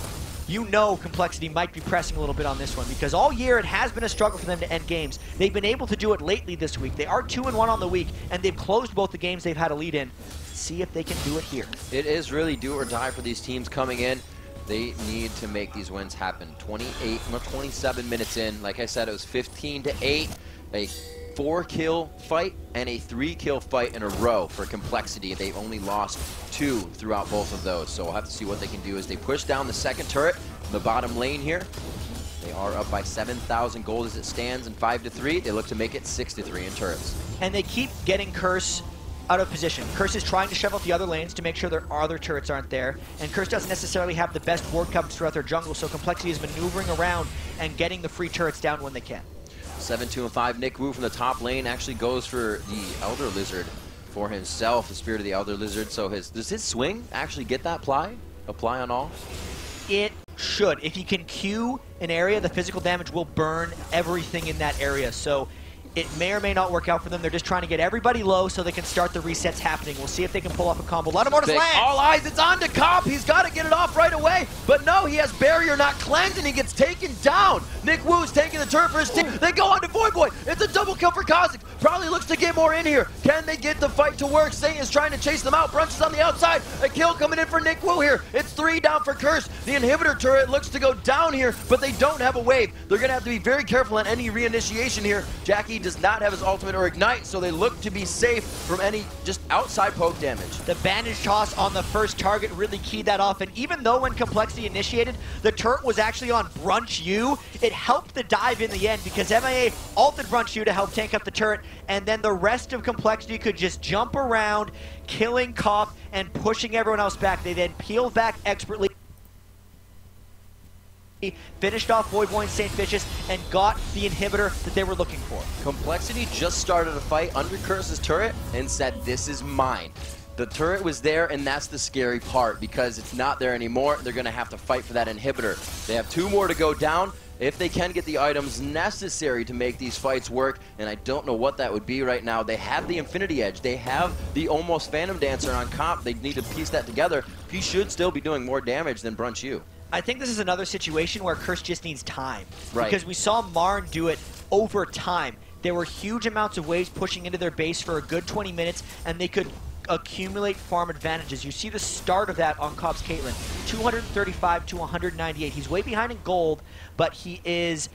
you know compLexity might be pressing a little bit on this one, because all year it has been a struggle for them to end games. They've been able to do it lately this week. They are 2-1 on the week, and they've closed both the games they've had a lead in. See if they can do it here.
It is really do or die for these teams coming in. They need to make these wins happen. 27 minutes in. Like I said, it was 15-8. A 4-kill fight and a 3-kill fight in a row for compLexity. They've only lost 2 throughout both of those, so we'll have to see what they can do as they push down the second turret in the bottom lane here. They are up by 7,000 gold as it stands, and 5-3. They look to make it 6-3 in turrets.
And they keep getting Curse out of position. Curse is trying to shove out the other lanes to make sure their other turrets aren't there, and Curse doesn't necessarily have the best ward coverage throughout their jungle, so compLexity is maneuvering around and getting the free turrets down when they can.
7-2-5. Nick Wu from the top lane actually goes for the Elder Lizard for himself, the Spirit of the Elder Lizard. So does his swing actually get that apply on all?
It should. If he can Q an area, the physical damage will burn everything in that area. So it may or may not work out for them. They're just trying to get everybody low so they can start the resets happening. We'll see if they can pull off a combo. Laudamortis lands!
All eyes, it's on to Comp. He's got to get it off right away. But no, he has barrier not cleansed, and he gets taken down. Nick Wu's taking the turret for his team. They go on to Voidboy. It's a double kill for Kha'Zix. Probably looks to get more in here. Can they get the fight to work? Saint is trying to chase them out. Brunch is on the outside. A kill coming in for Nick Wu here. It's 3 down for Curse. The inhibitor turret looks to go down here, but they don't have a wave. They're going to have to be very careful on any reinitiation here. Jackie does not have his ultimate or ignite, so they look to be safe from any just outside poke damage.
The bandage toss on the first target really keyed that off, and even though when compLexity initiated, the turret was actually on Brunch U, it helped the dive in the end because MIA ulted Brunch U to help tank up the turret, and then the rest of compLexity could just jump around, killing Koff and pushing everyone else back. They then peeled back expertly, finished off Voyboy and St. Vicious, and got the inhibitor that they were looking for.
compLexity just started a fight under Curse's turret and said, this is mine. The turret was there, and that's the scary part, because it's not there anymore. They're going to have to fight for that inhibitor. They have 2 more to go down if they can get the items necessary to make these fights work, and I don't know what that would be right now. They have the Infinity Edge. They have the almost Phantom Dancer on comp. They need to piece that together. He should still be doing more damage than Brunch U.
I think this is another situation where Curse just needs time.
Right.
Because we saw Marn do it over time. There were huge amounts of waves pushing into their base for a good 20 minutes, and they could accumulate farm advantages. You see the start of that on Cobb's Caitlyn. 235 to 198. He's way behind in gold, but he is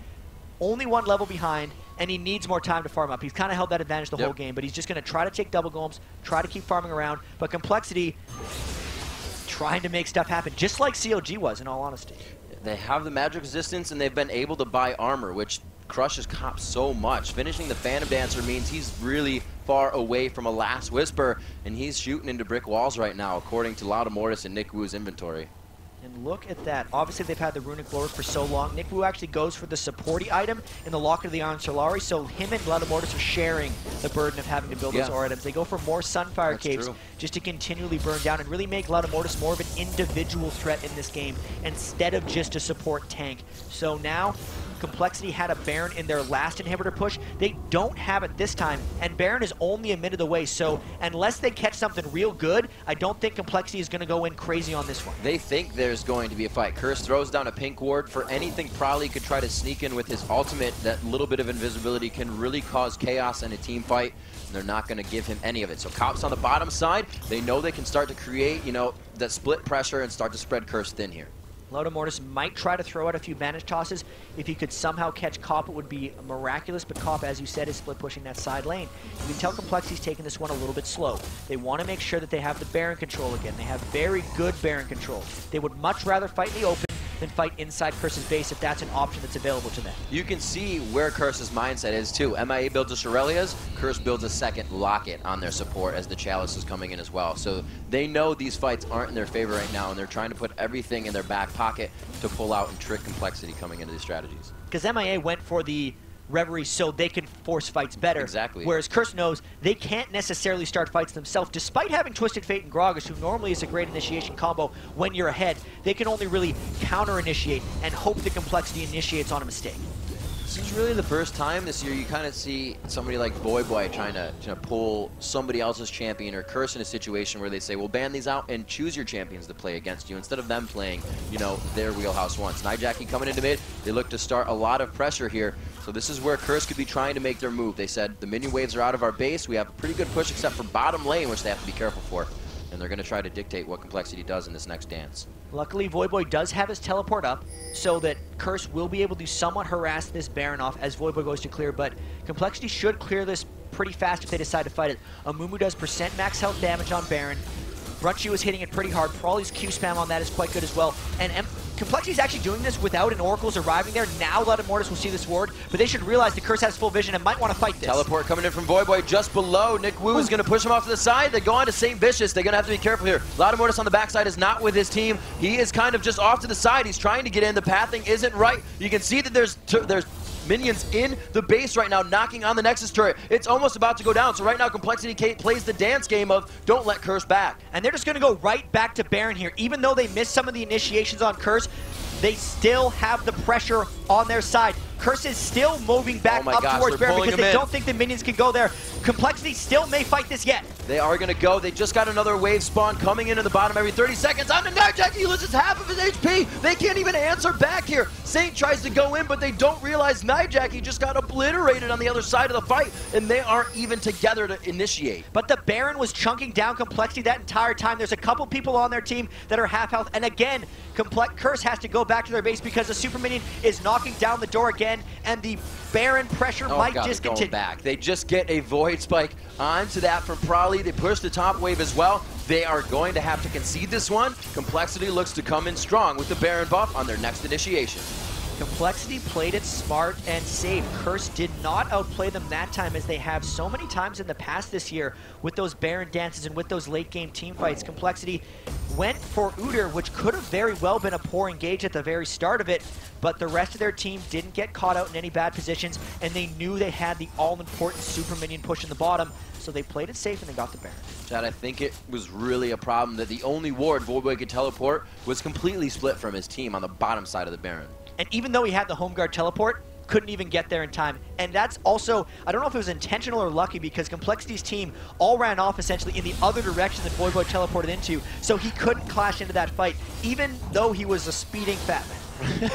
only 1 level behind, and he needs more time to farm up. He's kind of held that advantage the whole game, but he's just going to try to take double golems, try to keep farming around, but compLexity trying to make stuff happen, just like CLG was, in all honesty.
They have the magic resistance, and they've been able to buy armor, which crushes Cop so much. Finishing the Phantom Dancer means he's really far away from a Last Whisper, and he's shooting into brick walls right now, according to Loudamortis and Nick Wu's inventory.
And look at that. Obviously, they've had the Runic Lord for so long. Nick Wu actually goes for the supporty item in the Locket of the Iron Solari, so him and Loudamortis are sharing the burden of having to build those ore items. They go for more Sunfire Caves just to continually burn down and really make Loudamortis more of an individual threat in this game instead of just a support tank. So now, compLexity had a Baron in their last inhibitor push. They don't have it this time, and Baron is only a minute away, so unless they catch something real good, I don't think compLexity is going to go in crazy on this one.
They think there's going to be a fight. Curse throws down a pink ward for anything. Probably could try to sneak in with his ultimate. That little bit of invisibility can really cause chaos in a team fight, and they're not going to give him any of it. So Cop's on the bottom side. They know they can start to create, you know, that split pressure and start to spread Curse thin here.
Loudamortis might try to throw out a few bandage tosses. If he could somehow catch Cop, it would be miraculous, but Cop, as you said, is split pushing that side lane. You can tell compLexity's taking this one a little bit slow. They want to make sure that they have the Baron control again. They have very good Baron control. They would much rather fight in the open than fight inside Curse's base if that's an option that's available to them.
You can see where Curse's mindset is too. MIA builds a Shurelya's, Curse builds a second Locket on their support as the Chalice is coming in as well. So they know these fights aren't in their favor right now, and they're trying to put everything in their back pocket to pull out and trick compLexity coming into these strategies.
Because MIA went for the Reverie so they can force fights better.
Exactly.
Whereas Curse knows they can't necessarily start fights themselves. Despite having Twisted Fate and Gragas, who normally is a great initiation combo when you're ahead, they can only really counter-initiate and hope the compLexity initiates on a mistake.
This is really the first time this year you kind of see somebody like Voyboy trying to pull somebody else's champion or Curse in a situation where they say, well, ban these out and choose your champions to play against you instead of them playing, you know, their wheelhouse once. Jackie coming into mid, they look to start a lot of pressure here. So this is where Curse could be trying to make their move. They said, the minion waves are out of our base. We have a pretty good push except for bottom lane, which they have to be careful for. And they're going to try to dictate what compLexity does in this next dance.
Luckily, Voyboy does have his teleport up, so that Curse will be able to somewhat harass this Baron off as Voyboy goes to clear, but compLexity should clear this pretty fast if they decide to fight it. Amumu does percent max health damage on Baron. Brunch U is hitting it pretty hard. Prawley's Q spam on that is quite good as well. And compLexity's actually doing this without an Oracle's arriving there. Now Loudamortis will see this ward, but they should realize the Curse has full vision and might want to fight this.
Teleport coming in from Voyboy just below. Nick Wu is going to push him off to the side. They go on to St. Vicious. They're going to have to be careful here. Loudamortis on the backside is not with his team. He is kind of just off to the side. He's trying to get in. The pathing isn't right. You can see that there's minions in the base right now knocking on the Nexus turret. It's almost about to go down. So right now compLexity plays the dance game of don't let Curse back.
And they're just going to go right back to Baron here. Even though they missed some of the initiations on Curse, they still have the pressure on their side. Curse is still moving back up
gosh,
towards
they're
Baron
pulling
because
him
they
in.
don't think the minions can go there. compLexity still may fight this yet.
They are going to go. They just got another wave spawn coming in the bottom every 30 seconds. On the Nightjack, he loses half of his HP. They can't even answer back here. Saint tries to go in, but they don't realize Nightjack, he just got obliterated on the other side of the fight, and they aren't even together to initiate.
But the Baron was chunking down compLexity that entire time. There's a couple people on their team that are half health, and again, Curse has to go back to their base because the Super Minion is knocking down the door again, and the Baron pressure might discontinue.
Back. They just get a Void Spike onto that from Prolly. They push the top wave as well. They are going to have to concede this one. compLexity looks to come in strong with the Baron buff on their next initiation.
compLexity played it smart and safe. Curse did not outplay them that time as they have so many times in the past this year with those Baron dances and with those late game team fights. compLexity went for Udyr, which could have very well been a poor engage at the very start of it, but the rest of their team didn't get caught out in any bad positions, and they knew they had the all-important Super Minion push in the bottom, so they played it safe and they got the Baron.
Chad, I think it was really a problem that the only ward Voidboy could teleport was completely split from his team on the bottom side of the Baron.
And even though he had the home guard teleport, couldn't even get there in time. And that's also, I don't know if it was intentional or lucky, because compLexity's team all ran off essentially in the other direction that Voidboy teleported into, so he couldn't clash into that fight, even though he was a speeding fat man.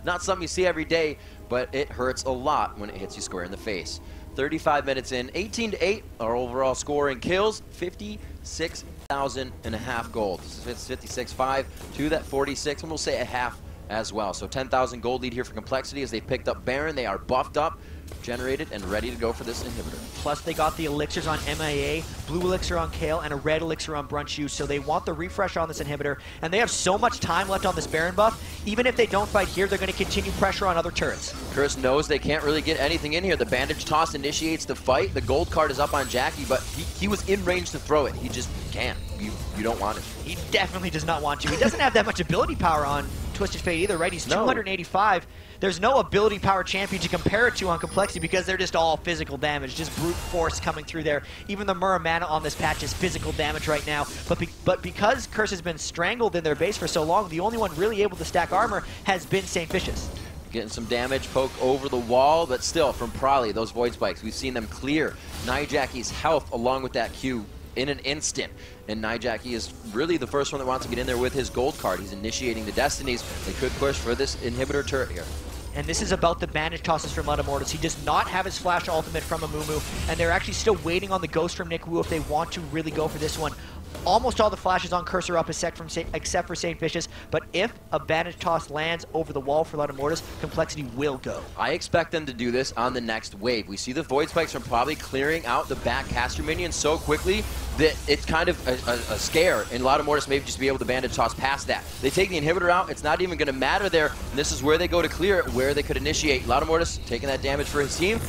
Not something you see every day, but it hurts a lot when it hits you square in the face. 35 minutes in, 18-8, our overall score in kills, 56,500 gold. It's 56.5 to that 46, and we'll say a half as well. So 10,000 gold lead here for compLexity as they picked up Baron. They are buffed up, generated, and ready to go for this inhibitor.
Plus they got the elixirs on MIA, blue elixir on Kale, and a red elixir on Brunchu, so they want the refresh on this inhibitor, and they have so much time left on this Baron buff. Even if they don't fight here, they're going to continue pressure on other turrets.
Curse knows they can't really get anything in here. The bandage toss initiates the fight. The gold card is up on Jackie, but he was in range to throw it. He just can't. You don't want it.
He definitely does not want to. He doesn't have that much ability power on Twisted Fate either, right? He's 285. There's no ability power champion to compare it to on compLexity because they're just all physical damage, just brute force coming through there. Even the Muramana on this patch is physical damage right now. But because Curse has been strangled in their base for so long, the only one really able to stack armor has been St. Vicious.
Getting some damage, poke over the wall, but still from Prolly, those Void Spikes, we've seen them clear Nijacky's health along with that Q in an instant. And Nijacky is really the first one that wants to get in there with his gold card. He's initiating the Destinies. They could push for this inhibitor turret here.
And this is about the bandage tosses from Ludamortis. He does not have his flash ultimate from Amumu, and they're actually still waiting on the ghost from Nick Wu if they want to really go for this one. Almost all the flashes on Cursor up except for St. Vicious, but if a bandage toss lands over the wall for Ludamortis, compLexity will go.
I expect them to do this on the next wave. We see the Void Spikes are probably clearing out the back caster minions so quickly that it's kind of a scare, and Ludamortis may just be able to bandage toss past that. They take the inhibitor out, it's not even going to matter there, and this is where they go to clear it, where they could initiate. Ludamortis taking that damage for his team.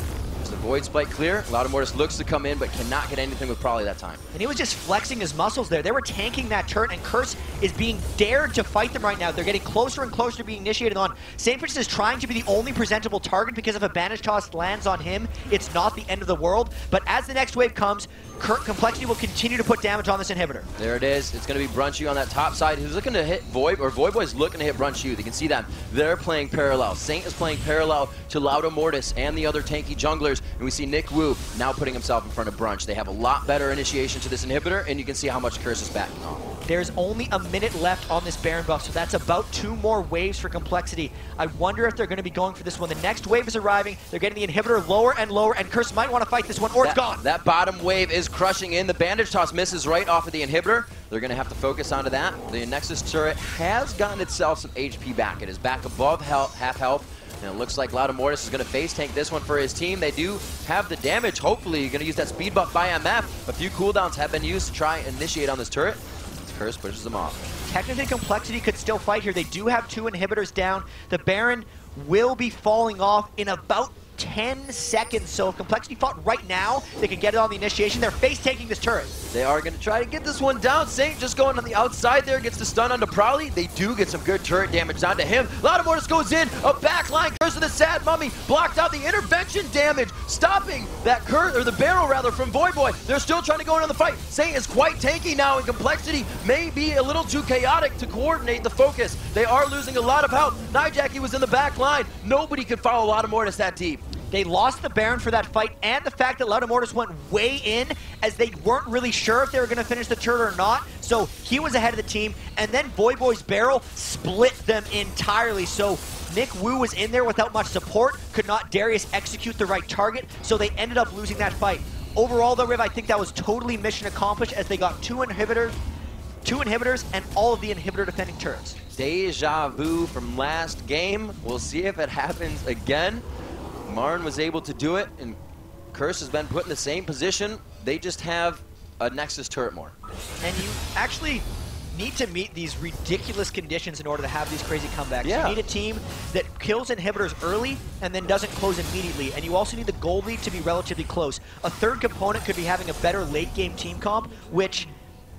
The Void Spike clear. Ludamortis looks to come in, but cannot get anything with Prolly that time.
And he was just flexing his muscles there. They were tanking that turret, and Curse is being dared to fight them right now. They're getting closer and closer to being initiated on. St. Vicious is trying to be the only presentable target because if a bandage toss lands on him, it's not the end of the world. But as the next wave comes, compLexity will continue to put damage on this inhibitor.
There it is. It's going to be Brunchu on that top side. Who's looking to hit Void, or Voidboy's looking to hit Brunchu. They can see that. They're playing parallel. Saint is playing parallel to Ludamortis and the other tanky junglers. And we see Nick Wu now putting himself in front of Brunch. They have a lot better initiation to this inhibitor, and you can see how much Curse is backing off.
There's only a minute left on this Baron buff, so that's about 2 more waves for compLexity. I wonder if they're going to be going for this one. The next wave is arriving. They're getting the inhibitor lower and lower, and Curse might want to fight this one, or it's gone.
That bottom wave is crushing in. The bandage toss misses right off of the inhibitor. They're going to have to focus onto that. The Nexus turret has gotten itself some HP back. It is back above half health. And it looks like Ludamortis is going to face tank this one for his team. They do have the damage. Hopefully, you're going to use that speed buff by MF. A few cooldowns have been used to try and initiate on this turret. Curse pushes them off.
Technically, compLexity could still fight here. They do have 2 inhibitors down. The Baron will be falling off in about 10 seconds. So if compLexity fought right now, they could get it on the initiation. They're face-taking this turret.
They are going to try to get this one down. Saint just going on the outside there, gets the stun onto Prowly. They do get some good turret damage onto him. Loutamortis goes in, a backline curse of the Sad Mummy, blocked out the intervention damage, stopping that curse, or the barrel rather, from Voyboy. They're still trying to go into the fight. Saint is quite tanky now, and compLexity may be a little too chaotic to coordinate the focus. They are losing a lot of health. Nijaki was in the back line. Nobody could follow Loutamortis that deep.
They lost the Baron for that fight, and the fact that Loutamortis went way in as they weren't really sure if they were going to finish the turret or not. So he was ahead of the team, and then Voyboy's barrel split them entirely. So Nick Wu was in there without much support, could not Darius execute the right target, so they ended up losing that fight. Overall though, Riv, I think that was totally mission accomplished as they got two inhibitors and all of the inhibitor defending turrets.
Deja vu from last game. We'll see if it happens again. Marn was able to do it, and Curse has been put in the same position. They just have a Nexus turret more.
And you actually need to meet these ridiculous conditions in order to have these crazy comebacks.
Yeah.
You need a team that kills inhibitors early and then doesn't close immediately, and you also need the gold lead to be relatively close. A third component could be having a better late game team comp, which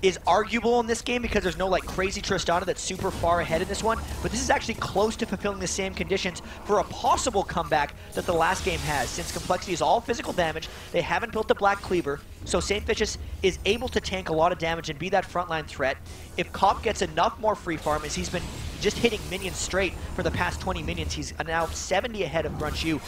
is arguable in this game because there's no like crazy Tristana that's super far ahead in this one, but this is actually close to fulfilling the same conditions for a possible comeback that the last game has. Since compLexity is all physical damage, they haven't built the Black Cleaver, so St. Vicious is able to tank a lot of damage and be that frontline threat. If Cop gets enough more free farm, as he's been just hitting minions straight for the past 20 minions, he's now 70 ahead of BrunchU.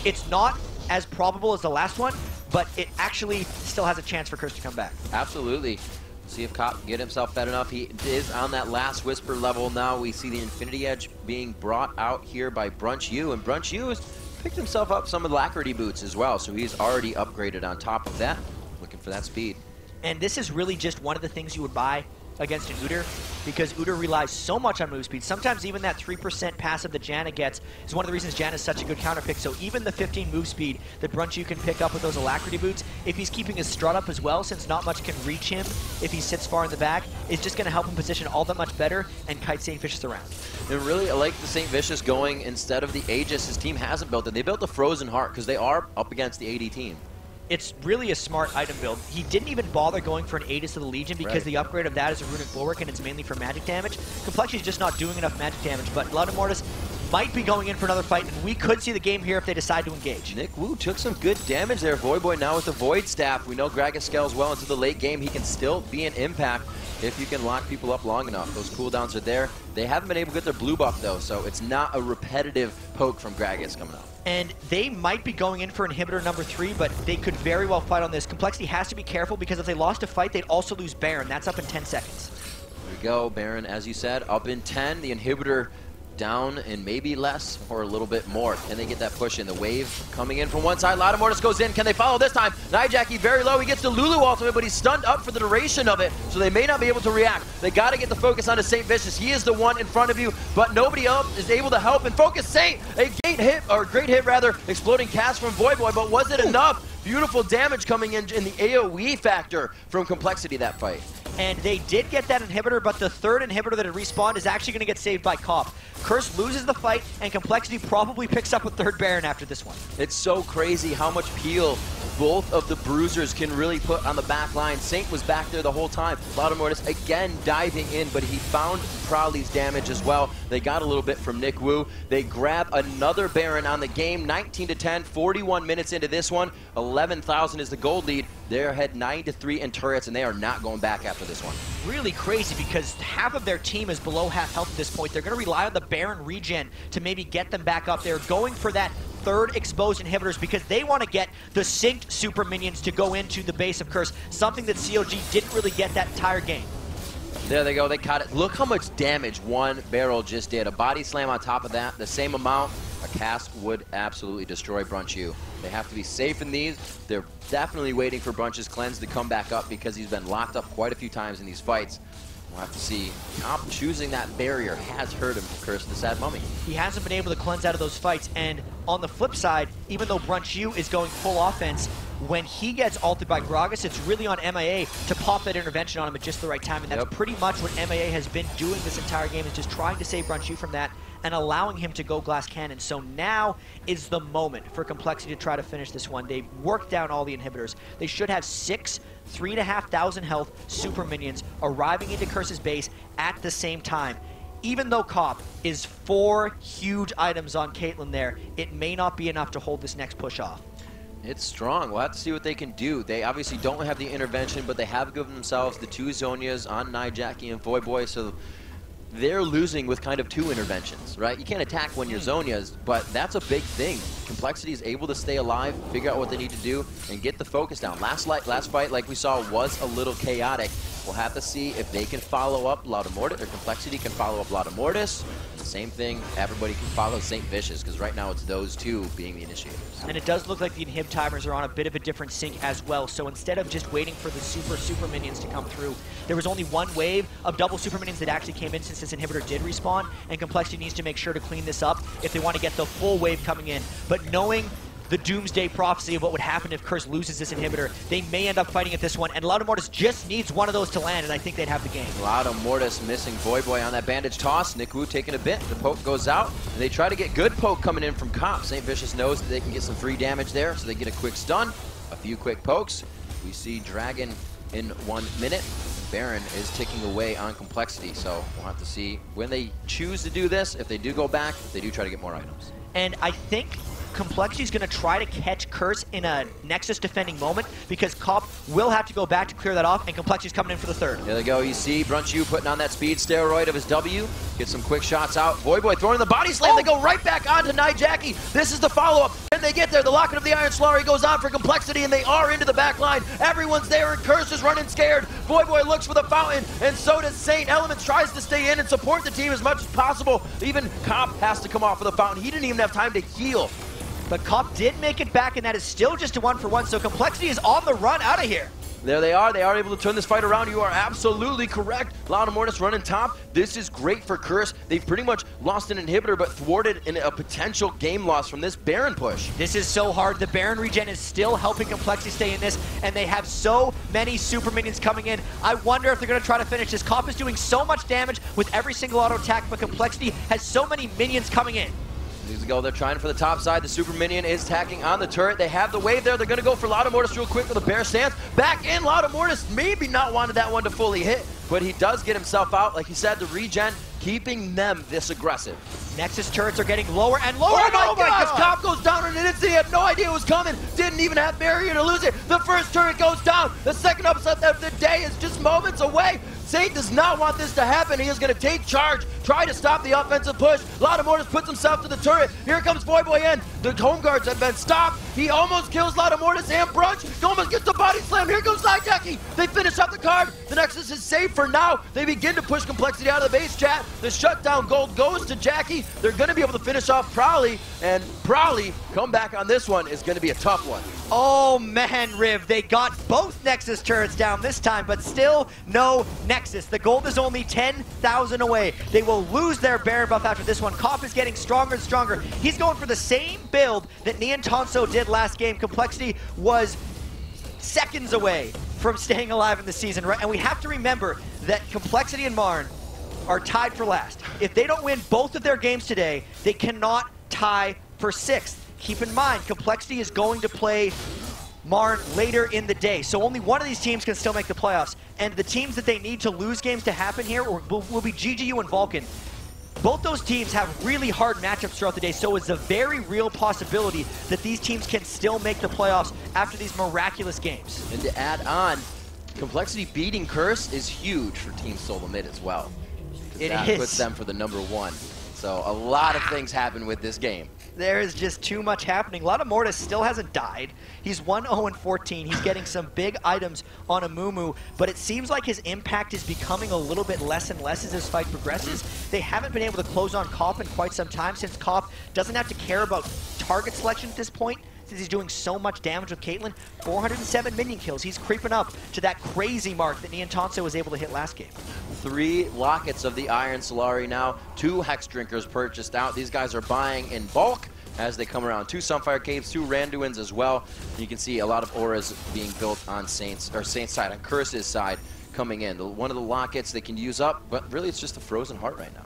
It's not as probable as the last one, but it actually still has a chance for Curse to come back.
Absolutely. See if Cop can get himself fed enough. He is on that last Whisper level now. We see the Infinity Edge being brought out here by BrunchU, and BrunchU has picked himself up some Alacrity boots as well, so he's already upgraded on top of that, looking for that speed.
And this is really just one of the things you would buy against an Udyr, because Udyr relies so much on move speed. Sometimes even that 3% passive that Janna gets is one of the reasons Janna is such a good counter pick. So even the 15 move speed that BrunchU can pick up with those Alacrity boots, if he's keeping his strut up as well, since not much can reach him if he sits far in the back, is just going to help him position all that much better and kite St. Vicious around.
And really, I like the St. Vicious going instead of the Aegis. His team hasn't built it. They built the Frozen Heart because they are up against the AD team.
It's really a smart item build. He didn't even bother going for an Aegis of the Legion because the upgrade of that is a Runic Bulwark and it's mainly for magic damage. compLexity is just not doing enough magic damage, but Loutamortis might be going in for another fight, and we could see the game here if they decide to engage.
Nick Wu took some good damage there. Voyboy now with the Void Staff. We know Gragas scales well into the late game. He can still be an impact if you can lock people up long enough. Those cooldowns are there. They haven't been able to get their blue buff though, so it's not a repetitive poke from Gragas coming up.
And they might be going in for inhibitor number 3, but they could very well fight on this. compLexity has to be careful because if they lost a fight, they'd also lose Baron. That's up in 10 seconds.
There we go, Baron, as you said, up in 10. The inhibitor down and maybe less or a little bit more. Can they get that push in? The wave coming in from one side. Loutamortis goes in. Can they follow this time? Nijaki very low. He gets the Lulu ultimate, but he's stunned up for the duration of it, so they may not be able to react. They got to get the focus onto St. Vicious. He is the one in front of you, but nobody else is able to help and focus Saint. A great hit rather, exploding cast from Voyboy, but was it enough? Beautiful damage coming in the AoE factor from compLexity that fight.
And they did get that inhibitor, but the third inhibitor that had respawned is actually going to get saved by Cop. Curse loses the fight, and compLexity probably picks up a third Baron after this one.
It's so crazy how much peel both of the bruisers can really put on the back line. Saint was back there the whole time. Loutamortis again diving in, but he found Prowly's damage as well. They got a little bit from Nick Wu. They grab another Baron on the game, 19-10, 41 minutes into this one. 11,000 is the gold lead. They're ahead 9-3 in turrets, and they are not going back after this one.
Really crazy because half of their team is below half health at this point. They're going to rely on the Baron regen to maybe get them back up. They're going for that third exposed inhibitors because they want to get the synced super minions to go into the base of Curse, something that COG didn't really get that entire game.
There they go, they caught it. Look how much damage one barrel just did. A body slam on top of that, the same amount. A cast would absolutely destroy BrunchU. They have to be safe in these. They're definitely waiting for Brunch's cleanse to come back up because he's been locked up quite a few times in these fights. We'll have to see. Comp choosing that barrier has hurt him from Curse the Sad Mummy.
He hasn't been able to cleanse out of those fights, and on the flip side, even though BrunchU is going full offense, when he gets ulted by Gragas, it's really on MIA to pop that intervention on him at just the right time, and that's pretty much what MIA has been doing this entire game, is just trying to save BrunchU from that and allowing him to go glass cannon. So now is the moment for compLexity to try to finish this one. They've worked down all the inhibitors. They should have 6 3,500 health super minions arriving into Curse's base at the same time. Even though Cop is 4 huge items on Caitlyn there, it may not be enough to hold this next push off.
It's strong. We'll have to see what they can do. They obviously don't have the intervention, but they have given themselves the 2 Zhonyas on Jackie and Voyboy, so they're losing with kind of 2 interventions, right? You can't attack when you're Zhonyas, but that's a big thing. compLexity is able to stay alive, figure out what they need to do, and get the focus down. Last fight, like we saw, was a little chaotic. We'll have to see if they can follow up Loudamortis, or compLexity can follow up Loudamortis. Same thing, everybody can follow St. Vicious, because right now it's those 2 being the initiators.
And it does look like the inhib timers are on a bit of a different sync as well. So instead of just waiting for the super minions to come through, there was only 1 wave of double super minions that actually came in since this inhibitor did respawn, and compLexity needs to make sure to clean this up if they want to get the full wave coming in. But knowing the doomsday prophecy of what would happen if Curse loses this inhibitor, they may end up fighting at this one, and Loudamortis just needs one of those to land, and I think they'd have the game.
Loudamortis missing Voyboy on that bandage toss. NickWoo taking a bit. The poke goes out, and they try to get good poke coming in from Cop. St. Vicious knows that they can get some free damage there, so they get a quick stun, a few quick pokes. We see Dragon in 1 minute. Baron is ticking away on compLexity, so we'll have to see when they choose to do this. If they do go back, they do try to get more items.
And I think compLexity is going to try to catch Curse in a Nexus defending moment, because Cop will have to go back to clear that off, and compLexity is coming in for the 3rd.
There they go. You see Brunchu putting on that speed steroid of his W. Get some quick shots out. Voyboy throwing the body slam. They go right back onto Jackie. This is the follow-up. Can they get there? The locket of the Iron Slurry goes on for compLexity, and they are into the back line. Everyone's there, and Curse is running scared. Voyboy looks for the fountain, and so does Saint. Elements tries to stay in and support the team as much as possible. Even Cop has to come off of the fountain. He didn't even have time to heal.
But Cop did make it back, and that is still just a 1-for-1, so compLexity is on the run out of here.
There they are. They are able to turn this fight around. You are absolutely correct. Loudamortis running top. This is great for Curse. They've pretty much lost an inhibitor, but thwarted in a potential game loss from this Baron push.
This is so hard. The Baron regen is still helping compLexity stay in this, and they have so many super minions coming in. I wonder if they're going to try to finish this. Cop is doing so much damage with every single auto attack, but compLexity has so many minions coming in.
These go, they're trying for the top side. The super minion is tacking on the turret. They have the wave there. They're going to go for Loudamortis real quick with a bear stance. Back in, Loudamortis maybe not wanted that one to fully hit, but he does get himself out. Like he said, the regen, keeping them this aggressive.
Nexus turrets are getting lower and lower.
Oh my gosh, Cop goes down in an instant. He had no idea it was coming. Didn't even have barrier to lose it. The first turret goes down. The second upset of the day is just moments away. Saint does not want this to happen. He is going to take charge, try to stop the offensive push. Loudamortis puts himself to the turret. Here comes Voyboy in. The home guards have been stopped. He almost kills Loudamortis and Brunch. Almost gets the body slam. Here goes Jackie. They finish up the card. The Nexus is safe for now. They begin to push compLexity out of the base chat. The shutdown gold goes to Jackie. They're going to be able to finish off Prowly, and Prowly come back on this one is going to be a tough one.
Oh man, Riv, they got both Nexus turrets down this time, but still no Nexus. The gold is only 10,000 away. They will lose their Baron buff after this one. Cop is getting stronger and stronger. He's going for the same build that Neon Tonso did last game. compLexity was seconds away from staying alive in the season, right? And we have to remember that compLexity and Marn are tied for last. If they don't win both of their games today, they cannot tie for 6th. Keep in mind, compLexity is going to play Marn later in the day, so only one of these teams can still make the playoffs. And the teams that they need to lose games to happen here will be GGU and Vulcan. Both those teams have really hard matchups throughout the day, so it's a very real possibility that these teams can still make the playoffs after these miraculous games.
And to add on, compLexity beating Curse is huge for Team Solo Mid as well. That puts them for the #1. So a lot of things happen with this game.
There is just too much happening. Loudamortis still hasn't died. He's 1-0-14. He's getting some big items on Amumu, but it seems like his impact is becoming a little bit less and less as this fight progresses. They haven't been able to close on Cop in quite some time, since Cop doesn't have to care about target selection at this point, since he's doing so much damage with Caitlyn. 407 minion kills. He's creeping up to that crazy mark that Neon Tonso was able to hit last game.
3 lockets of the Iron Solari now. 2 Hex Drinkers purchased out. These guys are buying in bulk as they come around. 2 Sunfire Caves, 2 Randuins as well. You can see a lot of auras being built on Saint's side, on Curse's side coming in. One of the lockets they can use up, but really it's just a frozen heart right now.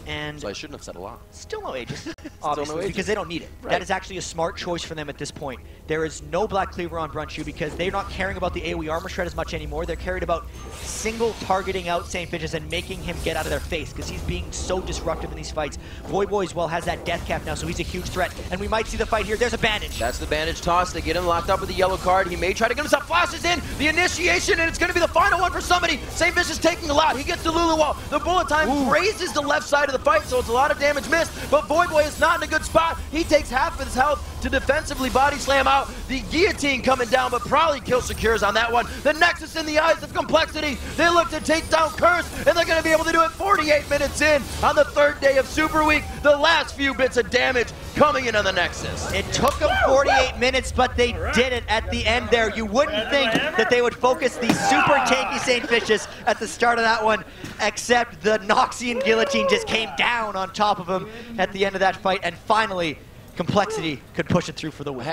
And
So I shouldn't have said a lot.
still no Aegis, obviously,
no Aegis.
because they don't need it.
Right.
That is actually a smart choice for them at this point. There is no Black Cleaver on Brunchu because they're not caring about the AoE armor shred as much anymore. They're carried about single targeting out St. Finches and making him get out of their face because he's being so disruptive in these fights. Voyboy as well has that death cap now, so he's a huge threat. And we might see the fight here. There's a bandage.
That's the bandage toss. They get him locked up with the yellow card. He may try to get himself flashes in. The initiation, and it's going to be the final one for somebody. St. Fish is taking a lot. He gets the Lulu wall. The bullet time grazes the left side of the fight, so it's a lot of damage missed. But Voyboy is not in a good spot. He takes half of his health to defensively body slam out. The guillotine coming down, but probably kill secures on that one. The Nexus in the eyes of complexity. They look to take down Curse, and they're going to be able to do it 48 minutes in on the third day of Super Week. The last few bits of damage coming in on the Nexus.
It took them 48 minutes, but they did it at the end there. You wouldn't think that they would focus the super tanky St. Fishes at the start of that one, except the Noxian guillotine just came down on top of him at the end of that fight, and finally, complexity could push it through for the win.